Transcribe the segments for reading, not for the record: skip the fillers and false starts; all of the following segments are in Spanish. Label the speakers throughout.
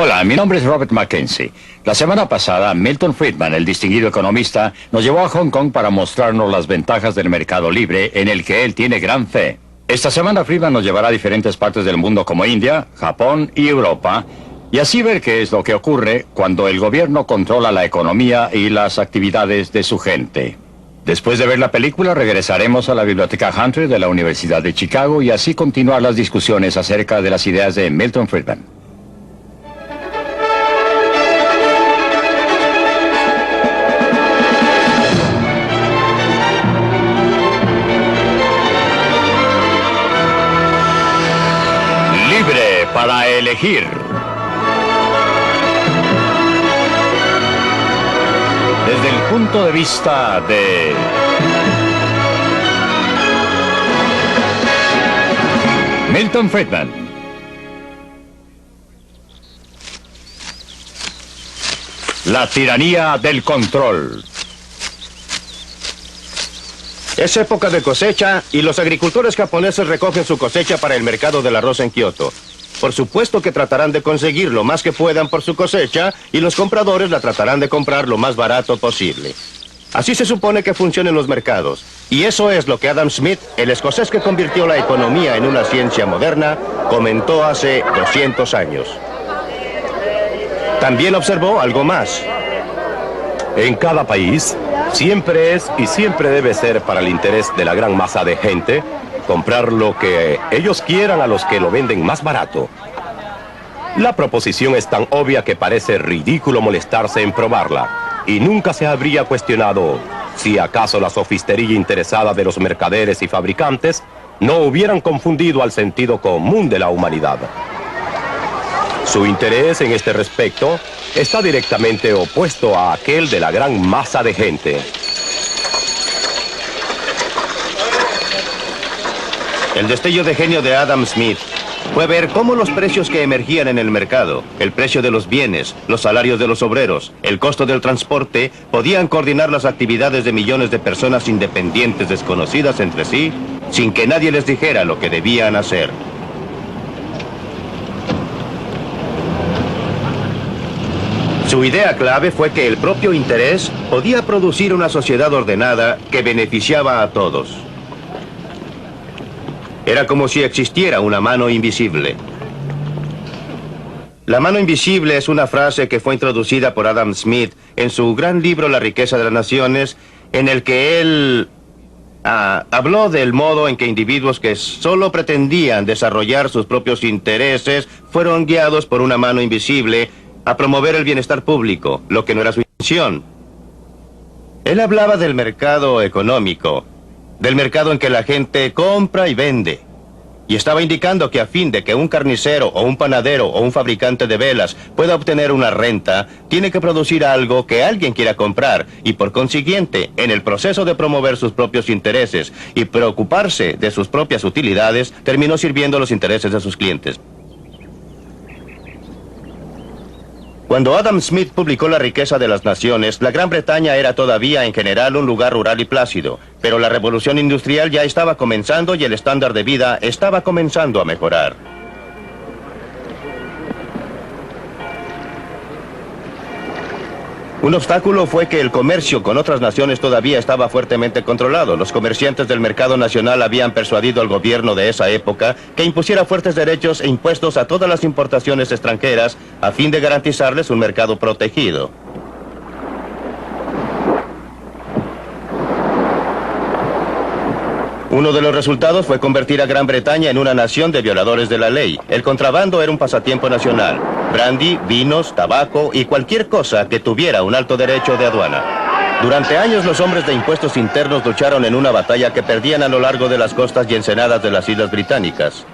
Speaker 1: Hola, mi nombre es Robert Mackenzie. La semana pasada, Milton Friedman, el distinguido economista, nos llevó a Hong Kong para mostrarnos las ventajas del mercado libre en el que él tiene gran fe. Esta semana Friedman nos llevará a diferentes partes del mundo como India, Japón y Europa, y así ver qué es lo que ocurre cuando el gobierno controla la economía y las actividades de su gente. Después de ver la película, regresaremos a la Biblioteca Hunter de la Universidad de Chicago y así continuar las discusiones acerca de las ideas de Milton Friedman. Libre para elegir. Desde el punto de vista de Milton Friedman. La tiranía del control.
Speaker 2: Es época de cosecha y los agricultores japoneses recogen su cosecha para el mercado del arroz en Kioto. Por supuesto que tratarán de conseguir lo más que puedan por su cosecha y los compradores la tratarán de comprar lo más barato posible. Así se supone que funcionan los mercados. Y eso es lo que Adam Smith, el escocés que convirtió la economía en una ciencia moderna, comentó hace 200 años. También observó algo más.
Speaker 3: En cada país, siempre es y siempre debe ser para el interés de la gran masa de gente comprar lo que ellos quieran a los que lo venden más barato. La proposición es tan obvia que parece ridículo molestarse en probarla, y nunca se habría cuestionado si acaso la sofistería interesada de los mercaderes y fabricantes no hubieran confundido al sentido común de la humanidad. Su interés en este respecto está directamente opuesto a aquel de la gran masa de gente.
Speaker 2: El destello de genio de Adam Smith fue ver cómo los precios que emergían en el mercado, el precio de los bienes, los salarios de los obreros, el costo del transporte, podían coordinar las actividades de millones de personas independientes desconocidas entre sí, sin que nadie les dijera lo que debían hacer. Su idea clave fue que el propio interés podía producir una sociedad ordenada que beneficiaba a todos. Era como si existiera una mano invisible. La mano invisible es una frase que fue introducida por Adam Smith en su gran libro La riqueza de las naciones, en el que él habló del modo en que individuos que solo pretendían desarrollar sus propios intereses fueron guiados por una mano invisible a promover el bienestar público, lo que no era su intención. Él hablaba del mercado económico, del mercado en que la gente compra y vende. Y estaba indicando que a fin de que un carnicero o un panadero o un fabricante de velas pueda obtener una renta, tiene que producir algo que alguien quiera comprar y por consiguiente, en el proceso de promover sus propios intereses y preocuparse de sus propias utilidades, terminó sirviendo los intereses de sus clientes. Cuando Adam Smith publicó La riqueza de las naciones, la Gran Bretaña era todavía en general un lugar rural y plácido, pero la revolución industrial ya estaba comenzando y el estándar de vida estaba comenzando a mejorar. Un obstáculo fue que el comercio con otras naciones todavía estaba fuertemente controlado. Los comerciantes del mercado nacional habían persuadido al gobierno de esa época que impusiera fuertes derechos e impuestos a todas las importaciones extranjeras a fin de garantizarles un mercado protegido. Uno de los resultados fue convertir a Gran Bretaña en una nación de violadores de la ley. El contrabando era un pasatiempo nacional. Brandy, vinos, tabaco y cualquier cosa que tuviera un alto derecho de aduana. Durante años los hombres de impuestos internos lucharon en una batalla que perdían a lo largo de las costas y ensenadas de las Islas Británicas.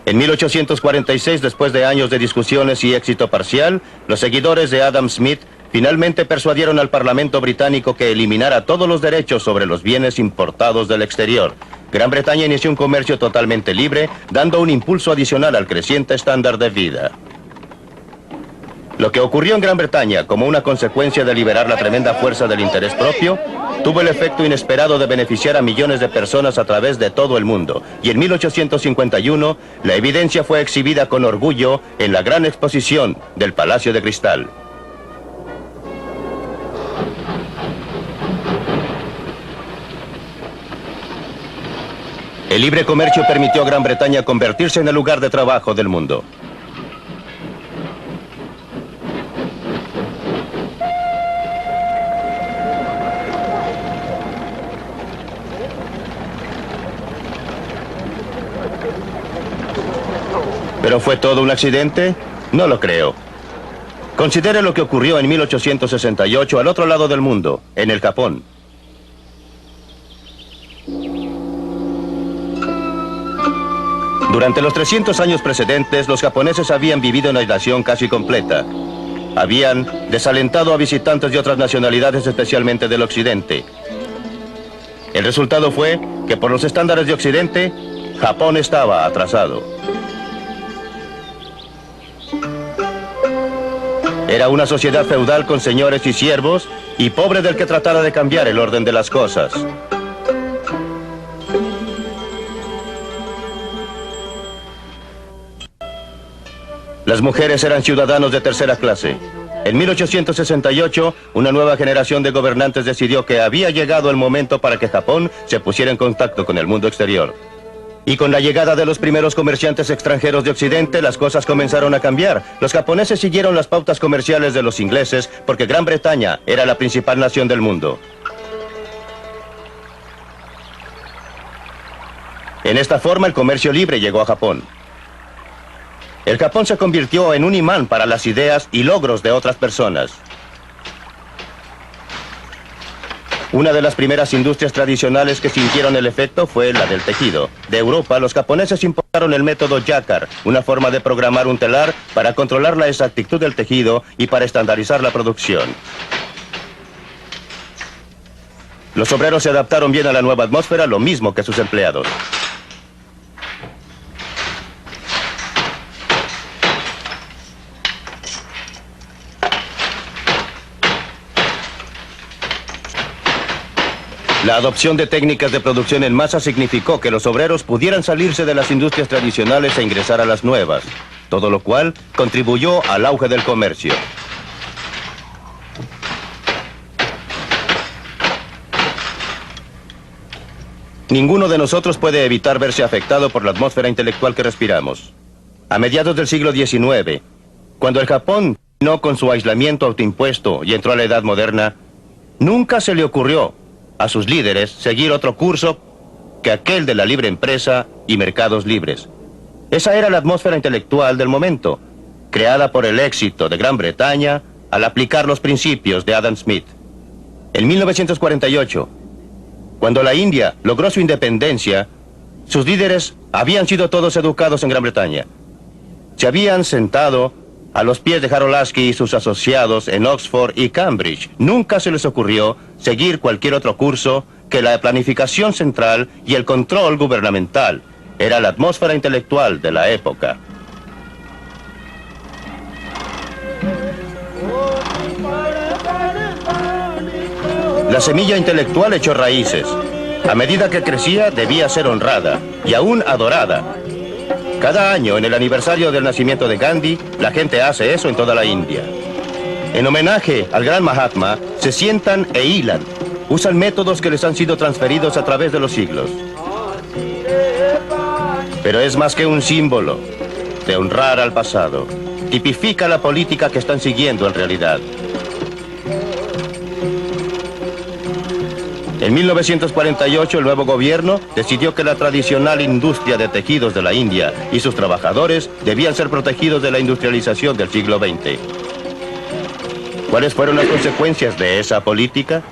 Speaker 2: En 1846, después de años de discusiones y éxito parcial, los seguidores de Adam Smith finalmente persuadieron al Parlamento británico que eliminara todos los derechos sobre los bienes importados del exterior. Gran Bretaña inició un comercio totalmente libre, dando un impulso adicional al creciente estándar de vida. Lo que ocurrió en Gran Bretaña como una consecuencia de liberar la tremenda fuerza del interés propio, tuvo el efecto inesperado de beneficiar a millones de personas a través de todo el mundo. Y en 1851, la evidencia fue exhibida con orgullo en la gran exposición del Palacio de Cristal. El libre comercio permitió a Gran Bretaña convertirse en el lugar de trabajo del mundo. ¿Pero fue todo un accidente? No lo creo. Considere lo que ocurrió en 1868 al otro lado del mundo, en el Japón. Durante los 300 años precedentes, los japoneses habían vivido en aislación casi completa. Habían desalentado a visitantes de otras nacionalidades, especialmente del occidente. El resultado fue que, por los estándares de occidente, Japón estaba atrasado. Era una sociedad feudal con señores y siervos, y pobre del que tratara de cambiar el orden de las cosas. Las mujeres eran ciudadanos de tercera clase. En 1868, una nueva generación de gobernantes decidió que había llegado el momento para que Japón se pusiera en contacto con el mundo exterior. Y con la llegada de los primeros comerciantes extranjeros de Occidente, las cosas comenzaron a cambiar. Los japoneses siguieron las pautas comerciales de los ingleses porque Gran Bretaña era la principal nación del mundo. En esta forma, el comercio libre llegó a Japón. El Japón se convirtió en un imán para las ideas y logros de otras personas. Una de las primeras industrias tradicionales que sintieron el efecto fue la del tejido. De Europa, los japoneses importaron el método Jacquard, una forma de programar un telar para controlar la exactitud del tejido y para estandarizar la producción. Los obreros se adaptaron bien a la nueva atmósfera, lo mismo que sus empleados. La adopción de técnicas de producción en masa significó que los obreros pudieran salirse de las industrias tradicionales e ingresar a las nuevas, todo lo cual contribuyó al auge del comercio. Ninguno de nosotros puede evitar verse afectado por la atmósfera intelectual que respiramos. A mediados del siglo XIX, cuando el Japón terminó con su aislamiento autoimpuesto y entró a la Edad Moderna, nunca se le ocurrió a sus líderes seguir otro curso que aquel de la libre empresa y mercados libres. Esa era la atmósfera intelectual del momento, creada por el éxito de Gran Bretaña al aplicar los principios de Adam Smith. En 1948, cuando la India logró su independencia, sus líderes habían sido todos educados en Gran Bretaña. Se habían sentado a los pies de Harold Lasky y sus asociados en Oxford y Cambridge. Nunca se les ocurrió seguir cualquier otro curso que la planificación central y el control gubernamental. Era la atmósfera intelectual de la época. La semilla intelectual echó raíces. A medida que crecía, debía ser honrada y aún adorada. Cada año, en el aniversario del nacimiento de Gandhi, la gente hace eso en toda la India. En homenaje al gran Mahatma, se sientan e hilan. Usan métodos que les han sido transferidos a través de los siglos. Pero es más que un símbolo de honrar al pasado. Tipifica la política que están siguiendo en realidad. En 1948, el nuevo gobierno decidió que la tradicional industria de tejidos de la India y sus trabajadores debían ser protegidos de la industrialización del siglo XX. ¿Cuáles fueron las consecuencias de esa política?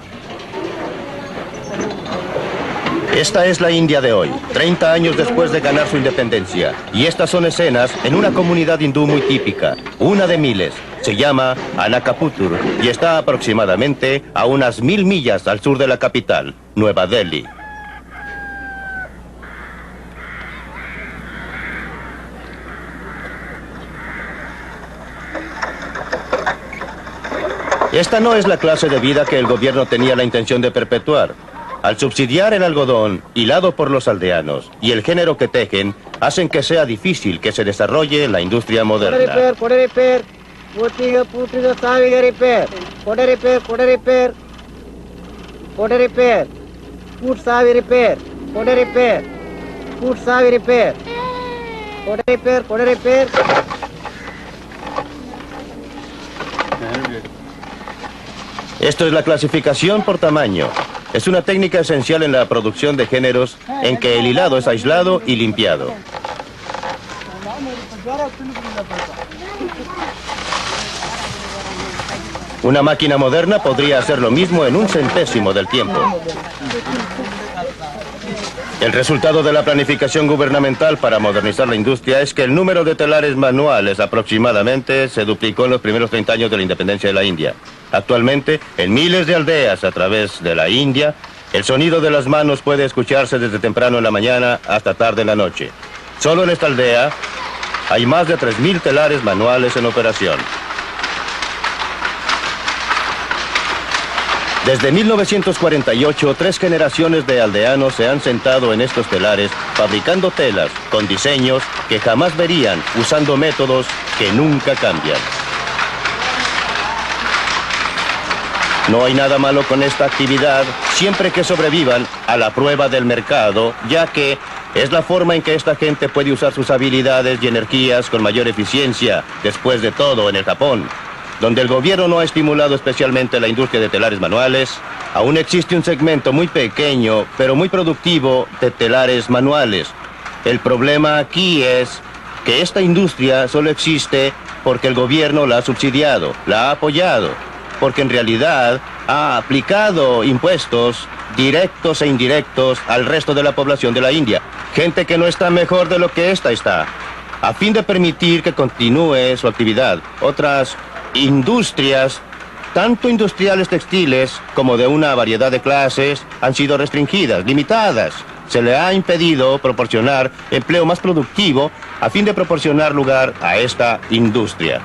Speaker 2: Esta es la India de hoy, 30 años después de ganar su independencia. Y estas son escenas en una comunidad hindú muy típica, una de miles. Se llama Anakaputur y está aproximadamente a unas 1000 millas al sur de la capital, Nueva Delhi. Esta no es la clase de vida que el gobierno tenía la intención de perpetuar. Al subsidiar el algodón, hilado por los aldeanos, y el género que tejen, hacen que sea difícil que se desarrolle la industria moderna. Esto es la clasificación por tamaño. Es una técnica esencial en la producción de géneros en que el hilado es aislado y limpiado. Una máquina moderna podría hacer lo mismo en 1/100º del tiempo. El resultado de la planificación gubernamental para modernizar la industria es que el número de telares manuales aproximadamente se duplicó en los primeros 30 años de la independencia de la India. Actualmente, en miles de aldeas a través de la India, el sonido de las manos puede escucharse desde temprano en la mañana hasta tarde en la noche. Solo en esta aldea hay más de 3.000 telares manuales en operación. Desde 1948, 3 generaciones de aldeanos se han sentado en estos telares fabricando telas con diseños que jamás verían, usando métodos que nunca cambian. No hay nada malo con esta actividad, siempre que sobrevivan a la prueba del mercado, ya que es la forma en que esta gente puede usar sus habilidades y energías con mayor eficiencia. Después de todo, en el Japón, donde el gobierno no ha estimulado especialmente la industria de telares manuales, aún existe un segmento muy pequeño, pero muy productivo, de telares manuales. El problema aquí es que esta industria solo existe porque el gobierno la ha subsidiado, la ha apoyado, porque en realidad ha aplicado impuestos directos e indirectos al resto de la población de la India. Gente que no está mejor de lo que esta está, a fin de permitir que continúe su actividad. Otras industrias, tanto industriales textiles como de una variedad de clases, han sido restringidas, limitadas. Se le ha impedido proporcionar empleo más productivo a fin de proporcionar lugar a esta industria.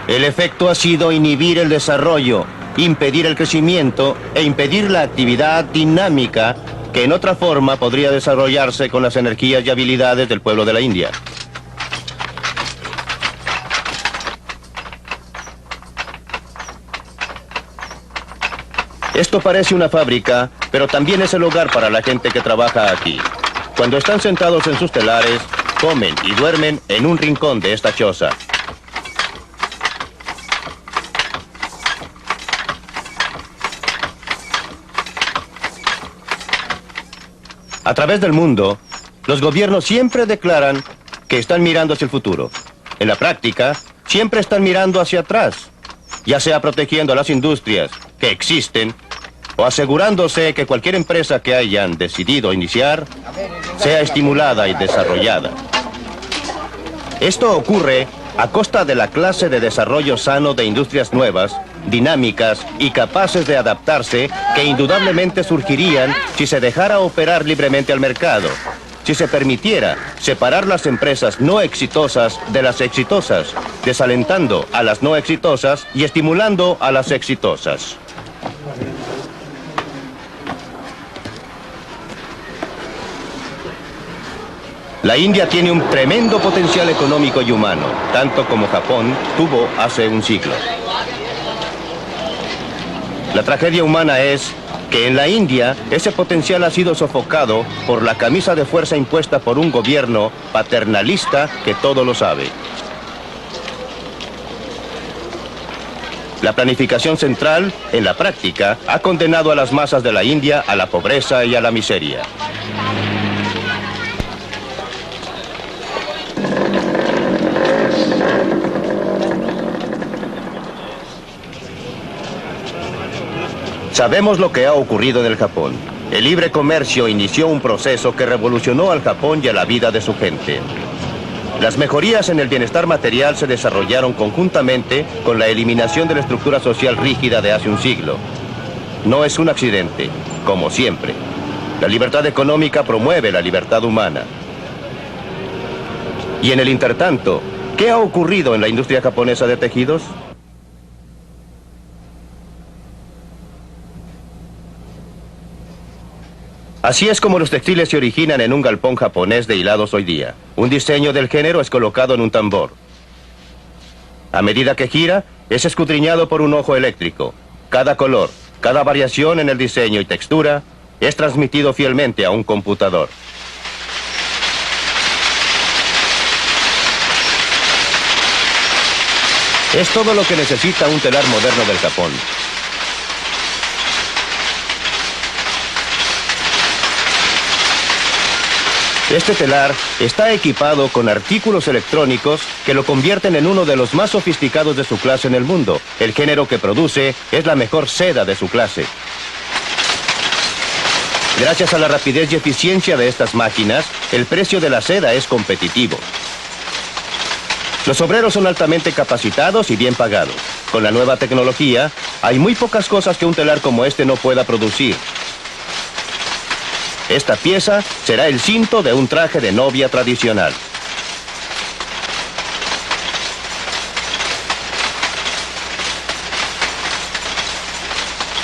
Speaker 2: El efecto ha sido inhibir el desarrollo, impedir el crecimiento e impedir la actividad dinámica que en otra forma podría desarrollarse con las energías y habilidades del pueblo de la India. Esto parece una fábrica, pero también es el hogar para la gente que trabaja aquí. Cuando están sentados en sus telares, comen y duermen en un rincón de esta choza. A través del mundo, los gobiernos siempre declaran que están mirando hacia el futuro. En la práctica, siempre están mirando hacia atrás, ya sea protegiendo a las industrias que existen o asegurándose que cualquier empresa que hayan decidido iniciar sea estimulada y desarrollada. Esto ocurre a costa de la clase de desarrollo sano de industrias nuevas, dinámicas y capaces de adaptarse que indudablemente surgirían si se dejara operar libremente al mercado, si se permitiera separar las empresas no exitosas de las exitosas, desalentando a las no exitosas y estimulando a las exitosas. La India tiene un tremendo potencial económico y humano, tanto como Japón tuvo hace un siglo. La tragedia humana es que en la India ese potencial ha sido sofocado por la camisa de fuerza impuesta por un gobierno paternalista que todo lo sabe. La planificación central, en la práctica, ha condenado a las masas de la India a la pobreza y a la miseria. Sabemos lo que ha ocurrido en el Japón. El libre comercio inició un proceso que revolucionó al Japón y a la vida de su gente. Las mejorías en el bienestar material se desarrollaron conjuntamente con la eliminación de la estructura social rígida de hace un siglo. No es un accidente, como siempre. La libertad económica promueve la libertad humana. Y en el intertanto, ¿qué ha ocurrido en la industria japonesa de tejidos? Así es como los textiles se originan en un galpón japonés de hilados hoy día. Un diseño del género es colocado en un tambor. A medida que gira, es escudriñado por un ojo eléctrico. Cada color, cada variación en el diseño y textura es transmitido fielmente a un computador. Es todo lo que necesita un telar moderno del Japón. Este telar está equipado con artículos electrónicos que lo convierten en uno de los más sofisticados de su clase en el mundo. El género que produce es la mejor seda de su clase. Gracias a la rapidez y eficiencia de estas máquinas, el precio de la seda es competitivo. Los obreros son altamente capacitados y bien pagados. Con la nueva tecnología, hay muy pocas cosas que un telar como este no pueda producir. Esta pieza será el cinto de un traje de novia tradicional.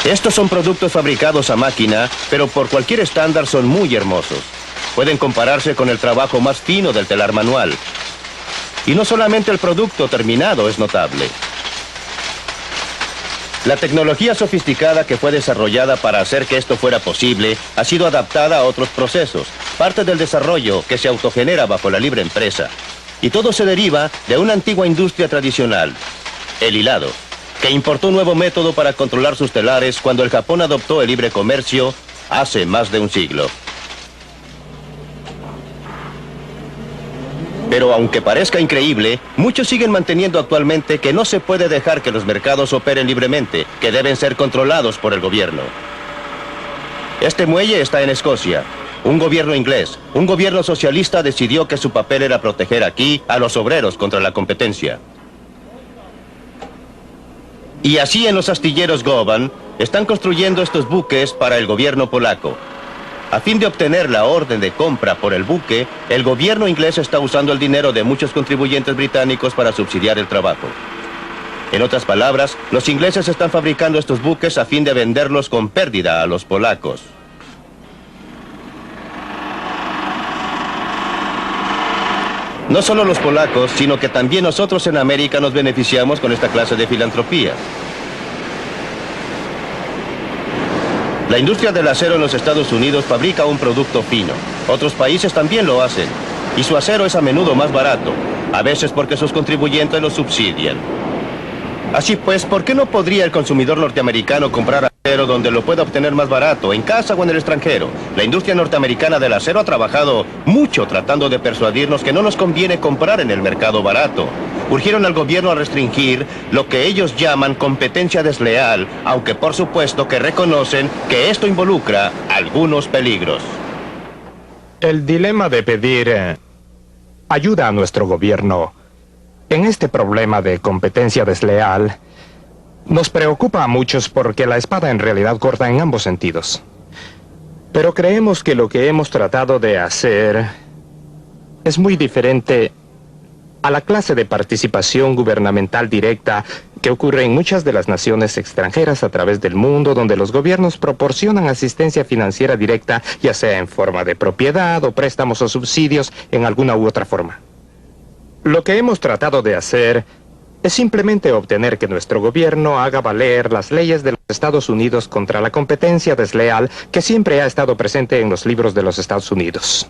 Speaker 2: Estos son productos fabricados a máquina, pero por cualquier estándar son muy hermosos. Pueden compararse con el trabajo más fino del telar manual. Y no solamente el producto terminado es notable. La tecnología sofisticada que fue desarrollada para hacer que esto fuera posible ha sido adaptada a otros procesos, parte del desarrollo que se autogenera bajo la libre empresa. Y todo se deriva de una antigua industria tradicional, el hilado, que importó un nuevo método para controlar sus telares cuando el Japón adoptó el libre comercio hace más de un siglo. Pero aunque parezca increíble, muchos siguen manteniendo actualmente que no se puede dejar que los mercados operen libremente, que deben ser controlados por el gobierno. Este muelle está en Escocia. Un gobierno inglés, un gobierno socialista decidió que su papel era proteger aquí a los obreros contra la competencia. Y así en los astilleros Govan están construyendo estos buques para el gobierno polaco. A fin de obtener la orden de compra por el buque, el gobierno inglés está usando el dinero de muchos contribuyentes británicos para subsidiar el trabajo. En otras palabras, los ingleses están fabricando estos buques a fin de venderlos con pérdida a los polacos. No solo los polacos, sino que también nosotros en América nos beneficiamos con esta clase de filantropía. La industria del acero en los Estados Unidos fabrica un producto fino. Otros países también lo hacen. Y su acero es a menudo más barato, a veces porque sus contribuyentes lo subsidian. Así pues, ¿por qué no podría el consumidor norteamericano comprar acero donde lo pueda obtener más barato, en casa o en el extranjero? La industria norteamericana del acero ha trabajado mucho tratando de persuadirnos que no nos conviene comprar en el mercado barato. Urgieron al gobierno a restringir lo que ellos llaman competencia desleal, aunque por supuesto que reconocen que esto involucra algunos peligros.
Speaker 4: El dilema de pedir ayuda a nuestro gobierno en este problema de competencia desleal nos preocupa a muchos porque la espada en realidad corta en ambos sentidos. Pero creemos que lo que hemos tratado de hacer es muy diferente a la clase de participación gubernamental directa que ocurre en muchas de las naciones extranjeras a través del mundo, donde los gobiernos proporcionan asistencia financiera directa, ya sea en forma de propiedad o préstamos o subsidios en alguna u otra forma. Lo que hemos tratado de hacer es simplemente obtener que nuestro gobierno haga valer las leyes de los Estados Unidos contra la competencia desleal que siempre ha estado presente en los libros de los Estados Unidos.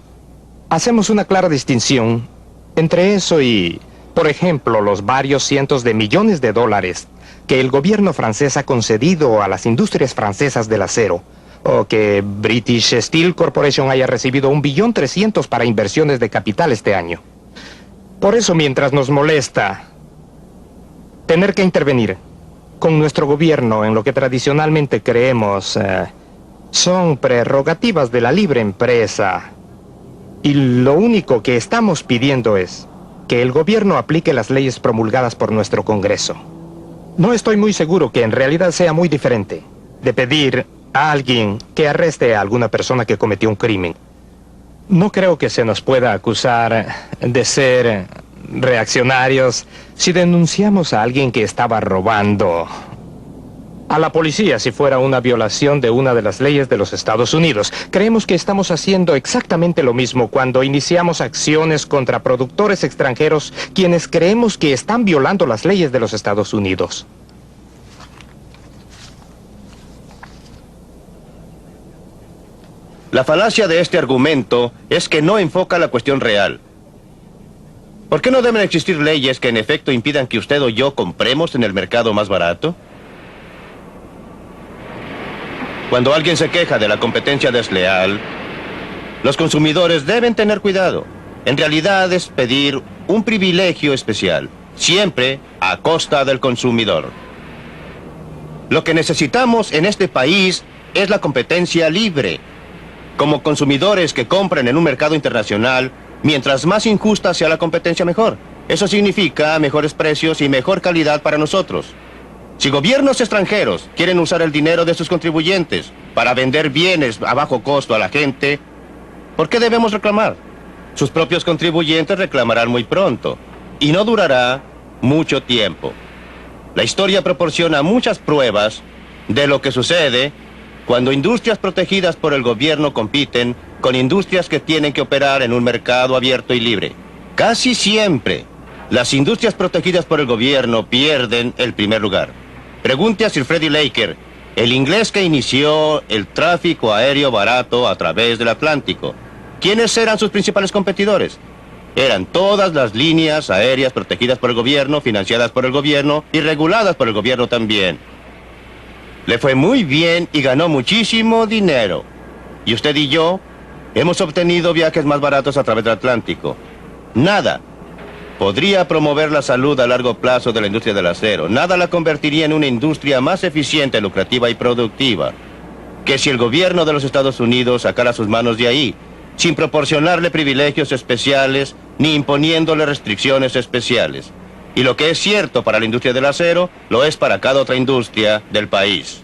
Speaker 4: Hacemos una clara distinción entre eso y, por ejemplo, los varios cientos de millones de dólares que el gobierno francés ha concedido a las industrias francesas del acero, o que British Steel Corporation haya recibido 1.3 billones para inversiones de capital este año. Por eso, mientras nos molesta tener que intervenir con nuestro gobierno en lo que tradicionalmente creemos son prerrogativas de la libre empresa, y lo único que estamos pidiendo es que el gobierno aplique las leyes promulgadas por nuestro Congreso. No estoy muy seguro que en realidad sea muy diferente de pedir a alguien que arreste a alguna persona que cometió un crimen. No creo que se nos pueda acusar de ser reaccionarios si denunciamos a alguien que estaba robando a la policía si fuera una violación de una de las leyes de los Estados Unidos. Creemos que estamos haciendo exactamente lo mismo cuando iniciamos acciones contra productores extranjeros quienes creemos que están violando las leyes de los Estados Unidos.
Speaker 2: La falacia de este argumento es que no enfoca la cuestión real. ¿Por qué no deben existir leyes que en efecto impidan que usted o yo compremos en el mercado más barato? Cuando alguien se queja de la competencia desleal, los consumidores deben tener cuidado. En realidad es pedir un privilegio especial, siempre a costa del consumidor. Lo que necesitamos en este país es la competencia libre. Como consumidores que compran en un mercado internacional, mientras más injusta sea la competencia, mejor. Eso significa mejores precios y mejor calidad para nosotros. Si gobiernos extranjeros quieren usar el dinero de sus contribuyentes para vender bienes a bajo costo a la gente, ¿por qué debemos reclamar? Sus propios contribuyentes reclamarán muy pronto, y no durará mucho tiempo. La historia proporciona muchas pruebas de lo que sucede cuando industrias protegidas por el gobierno compiten con industrias que tienen que operar en un mercado abierto y libre. Casi siempre, las industrias protegidas por el gobierno pierden el primer lugar. Pregunte a Sir Freddie Laker, el inglés que inició el tráfico aéreo barato a través del Atlántico. ¿Quiénes eran sus principales competidores? Eran todas las líneas aéreas protegidas por el gobierno, financiadas por el gobierno y reguladas por el gobierno también. Le fue muy bien y ganó muchísimo dinero. Y usted y yo hemos obtenido viajes más baratos a través del Atlántico. Nada podría promover la salud a largo plazo de la industria del acero. Nada la convertiría en una industria más eficiente, lucrativa y productiva que si el gobierno de los Estados Unidos sacara sus manos de ahí, sin proporcionarle privilegios especiales ni imponiéndole restricciones especiales. Y lo que es cierto para la industria del acero, lo es para cada otra industria del país.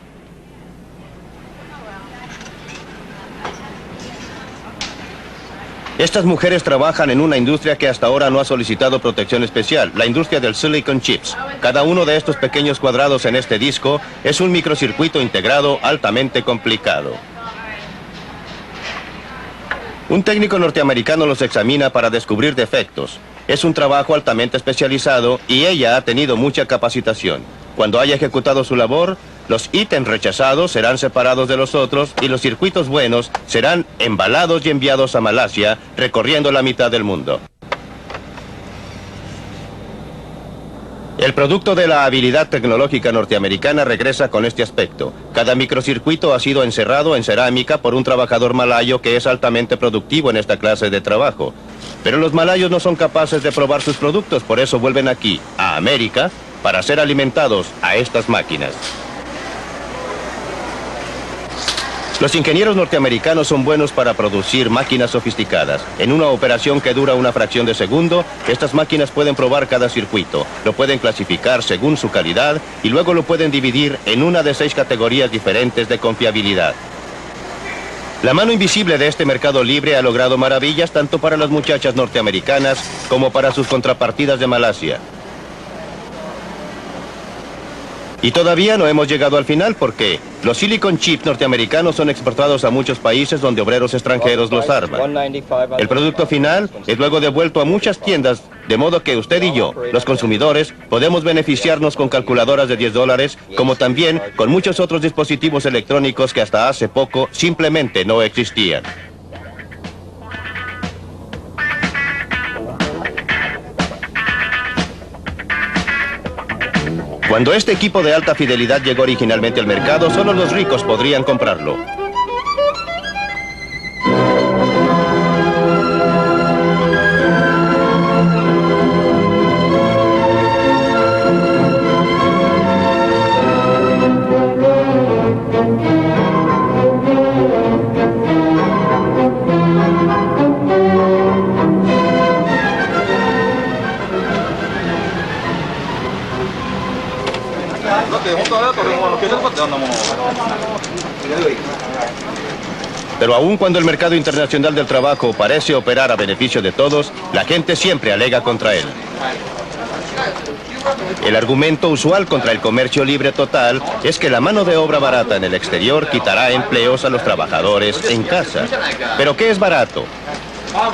Speaker 2: Estas mujeres trabajan en una industria que hasta ahora no ha solicitado protección especial, la industria del silicon chips. Cada uno de estos pequeños cuadrados en este disco es un microcircuito integrado altamente complicado. Un técnico norteamericano los examina para descubrir defectos. Es un trabajo altamente especializado y ella ha tenido mucha capacitación. Cuando haya ejecutado su labor, los ítems rechazados serán separados de los otros y los circuitos buenos serán embalados y enviados a Malasia, recorriendo la mitad del mundo. El producto de la habilidad tecnológica norteamericana regresa con este aspecto. Cada microcircuito ha sido encerrado en cerámica por un trabajador malayo que es altamente productivo en esta clase de trabajo. Pero los malayos no son capaces de probar sus productos, por eso vuelven aquí, a América, para ser alimentados a estas máquinas. Los ingenieros norteamericanos son buenos para producir máquinas sofisticadas. En una operación que dura una fracción de segundo, estas máquinas pueden probar cada circuito, lo pueden clasificar según su calidad y luego lo pueden dividir en una de 6 categorías diferentes de confiabilidad. La mano invisible de este mercado libre ha logrado maravillas tanto para las muchachas norteamericanas como para sus contrapartidas de Malasia. Y todavía no hemos llegado al final porque los silicon chips norteamericanos son exportados a muchos países donde obreros extranjeros los arman. El producto final es luego devuelto a muchas tiendas, de modo que usted y yo, los consumidores, podemos beneficiarnos con calculadoras de $10, como también con muchos otros dispositivos electrónicos que hasta hace poco simplemente no existían. Cuando este equipo de alta fidelidad llegó originalmente al mercado, solo los ricos podrían comprarlo. Pero aun cuando el mercado internacional del trabajo parece operar a beneficio de todos, la gente siempre alega contra él. El argumento usual contra el comercio libre total es que la mano de obra barata en el exterior quitará empleos a los trabajadores en casa. ¿Pero qué es barato?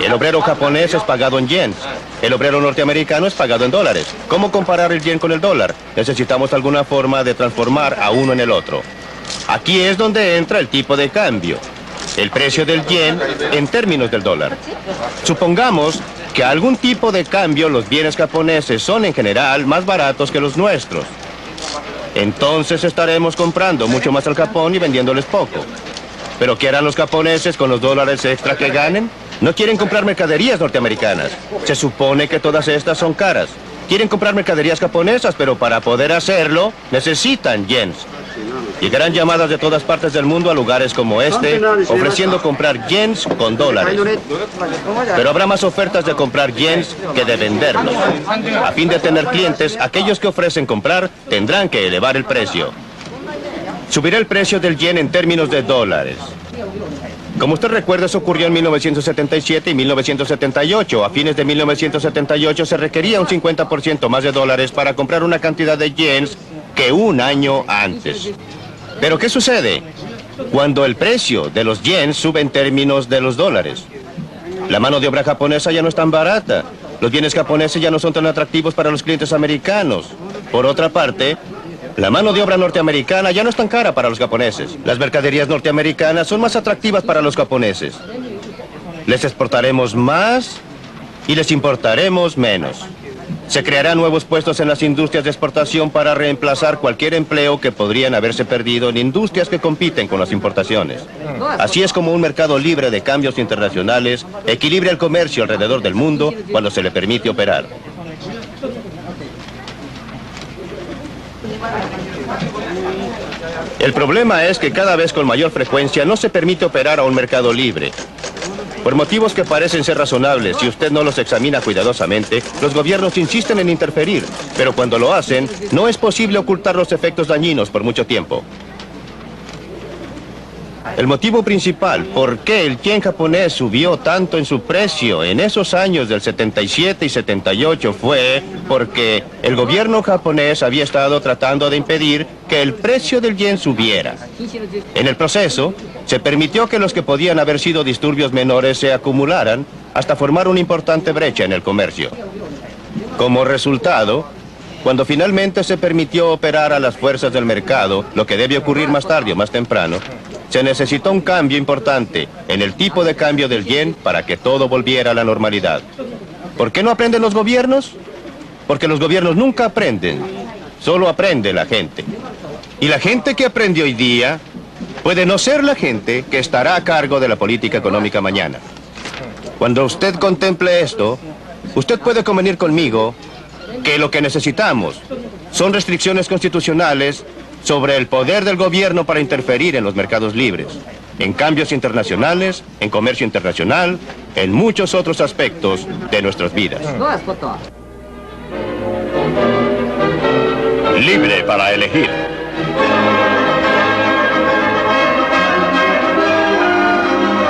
Speaker 2: El obrero japonés es pagado en yens. El obrero norteamericano es pagado en dólares. ¿Cómo comparar el yen con el dólar? Necesitamos alguna forma de transformar a uno en el otro. Aquí es donde entra el tipo de cambio. El precio del yen en términos del dólar. Supongamos que a algún tipo de cambio los bienes japoneses son en general más baratos que los nuestros. Entonces estaremos comprando mucho más al Japón y vendiéndoles poco. ¿Pero qué harán los japoneses con los dólares extra que ganen? No quieren comprar mercaderías norteamericanas. Se supone que todas estas son caras. Quieren comprar mercaderías japonesas, pero para poder hacerlo necesitan yens. Llegarán llamadas de todas partes del mundo a lugares como este, ofreciendo comprar yens con dólares. Pero habrá más ofertas de comprar yens que de venderlos. A fin de tener clientes, aquellos que ofrecen comprar tendrán que elevar el precio. Subirá el precio del yen en términos de dólares. Como usted recuerda, eso ocurrió en 1977 y 1978. A fines de 1978 se requería un 50% más de dólares para comprar una cantidad de yens que un año antes. ¿Pero qué sucede cuando el precio de los yens sube en términos de los dólares? La mano de obra japonesa ya no es tan barata. Los bienes japoneses ya no son tan atractivos para los clientes americanos. Por otra parte, la mano de obra norteamericana ya no es tan cara para los japoneses. Las mercaderías norteamericanas son más atractivas para los japoneses. Les exportaremos más y les importaremos menos. Se crearán nuevos puestos en las industrias de exportación para reemplazar cualquier empleo que podrían haberse perdido en industrias que compiten con las importaciones. Así es como un mercado libre de cambios internacionales equilibra el comercio alrededor del mundo cuando se le permite operar. El problema es que cada vez con mayor frecuencia no se permite operar a un mercado libre. Por motivos que parecen ser razonables, si usted no los examina cuidadosamente, los gobiernos insisten en interferir, pero cuando lo hacen, no es posible ocultar los efectos dañinos por mucho tiempo. El motivo principal por qué el yen japonés subió tanto en su precio en esos años del 77 y 78 fue porque el gobierno japonés había estado tratando de impedir que el precio del yen subiera. En el proceso, se permitió que los que podían haber sido disturbios menores se acumularan hasta formar una importante brecha en el comercio. Como resultado, cuando finalmente se permitió operar a las fuerzas del mercado, lo que debe ocurrir más tarde o más temprano, se necesitó un cambio importante en el tipo de cambio del yen para que todo volviera a la normalidad. ¿Por qué no aprenden los gobiernos? Porque los gobiernos nunca aprenden, solo aprende la gente. Y la gente que aprende hoy día puede no ser la gente que estará a cargo de la política económica mañana. Cuando usted contemple esto, usted puede convenir conmigo que lo que necesitamos son restricciones constitucionales sobre el poder del gobierno para interferir en los mercados libres, en cambios internacionales, en comercio internacional, en muchos otros aspectos de nuestras vidas.
Speaker 1: Libre para elegir.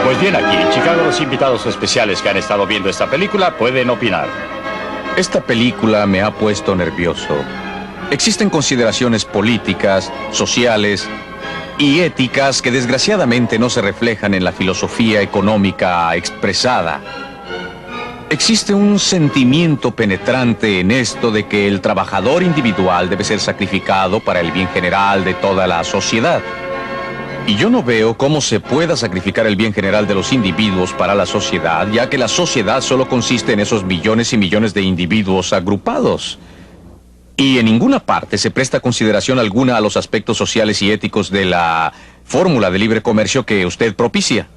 Speaker 1: Pues bien, aquí en Chicago los invitados especiales que han estado viendo esta película pueden opinar.
Speaker 5: Esta película me ha puesto nervioso. Existen consideraciones políticas, sociales y éticas que desgraciadamente no se reflejan en la filosofía económica expresada. Existe un sentimiento penetrante en esto de que el trabajador individual debe ser sacrificado para el bien general de toda la sociedad. Y yo no veo cómo se pueda sacrificar el bien general de los individuos para la sociedad, ya que la sociedad solo consiste en esos millones y millones de individuos agrupados. Y en ninguna parte se presta consideración alguna a los aspectos sociales y éticos de la fórmula de libre comercio que usted propicia.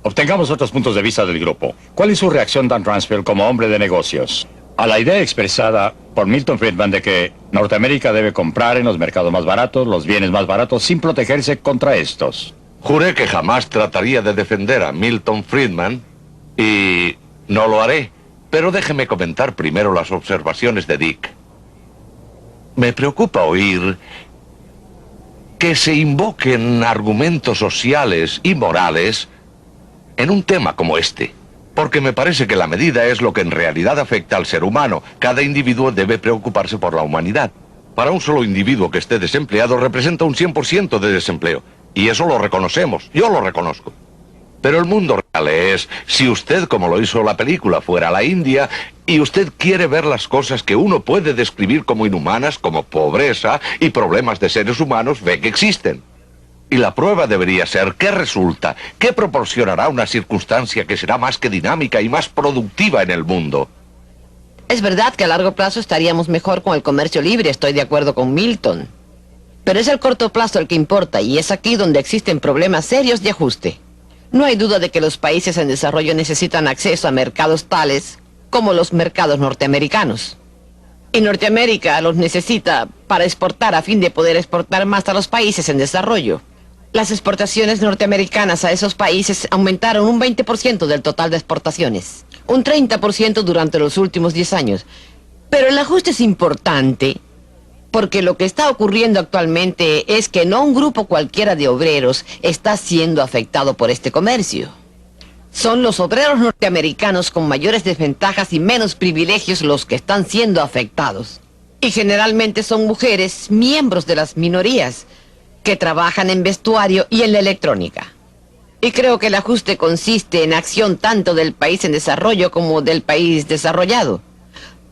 Speaker 1: Obtengamos otros puntos de vista del grupo. ¿Cuál es su reacción, Dan Ransfield, como hombre de negocios, a la idea expresada por Milton Friedman de que Norteamérica debe comprar en los mercados más baratos los bienes más baratos sin protegerse contra estos?
Speaker 6: Juré que jamás trataría de defender a Milton Friedman y no lo haré. Pero déjeme comentar primero las observaciones de Dick. Me preocupa oír que se invoquen argumentos sociales y morales en un tema como este. Porque me parece que la medida es lo que en realidad afecta al ser humano. Cada individuo debe preocuparse por la humanidad. Para un solo individuo que esté desempleado representa un 100% de desempleo. Y eso lo reconocemos, yo lo reconozco. Pero el mundo real es, si usted, como lo hizo la película, fuera a la India, y usted quiere ver las cosas que uno puede describir como inhumanas, como pobreza y problemas de seres humanos, ve que existen. Y la prueba debería ser, ¿qué resulta? ¿Qué proporcionará una circunstancia que será más que dinámica y más productiva en el mundo?
Speaker 7: Es verdad que a largo plazo estaríamos mejor con el comercio libre, estoy de acuerdo con Milton. Pero es el corto plazo el que importa, y es aquí donde existen problemas serios de ajuste. No hay duda de que los países en desarrollo necesitan acceso a mercados tales como los mercados norteamericanos. Y Norteamérica los necesita para exportar a fin de poder exportar más a los países en desarrollo. Las exportaciones norteamericanas a esos países aumentaron un 20% del total de exportaciones. Un 30% durante los últimos 10 años. Pero el ajuste es importante porque lo que está ocurriendo actualmente es que no un grupo cualquiera de obreros está siendo afectado por este comercio. Son los obreros norteamericanos con mayores desventajas y menos privilegios los que están siendo afectados. Y generalmente son mujeres, miembros de las minorías, que trabajan en vestuario y en la electrónica. Y creo que el ajuste consiste en acción tanto del país en desarrollo como del país desarrollado.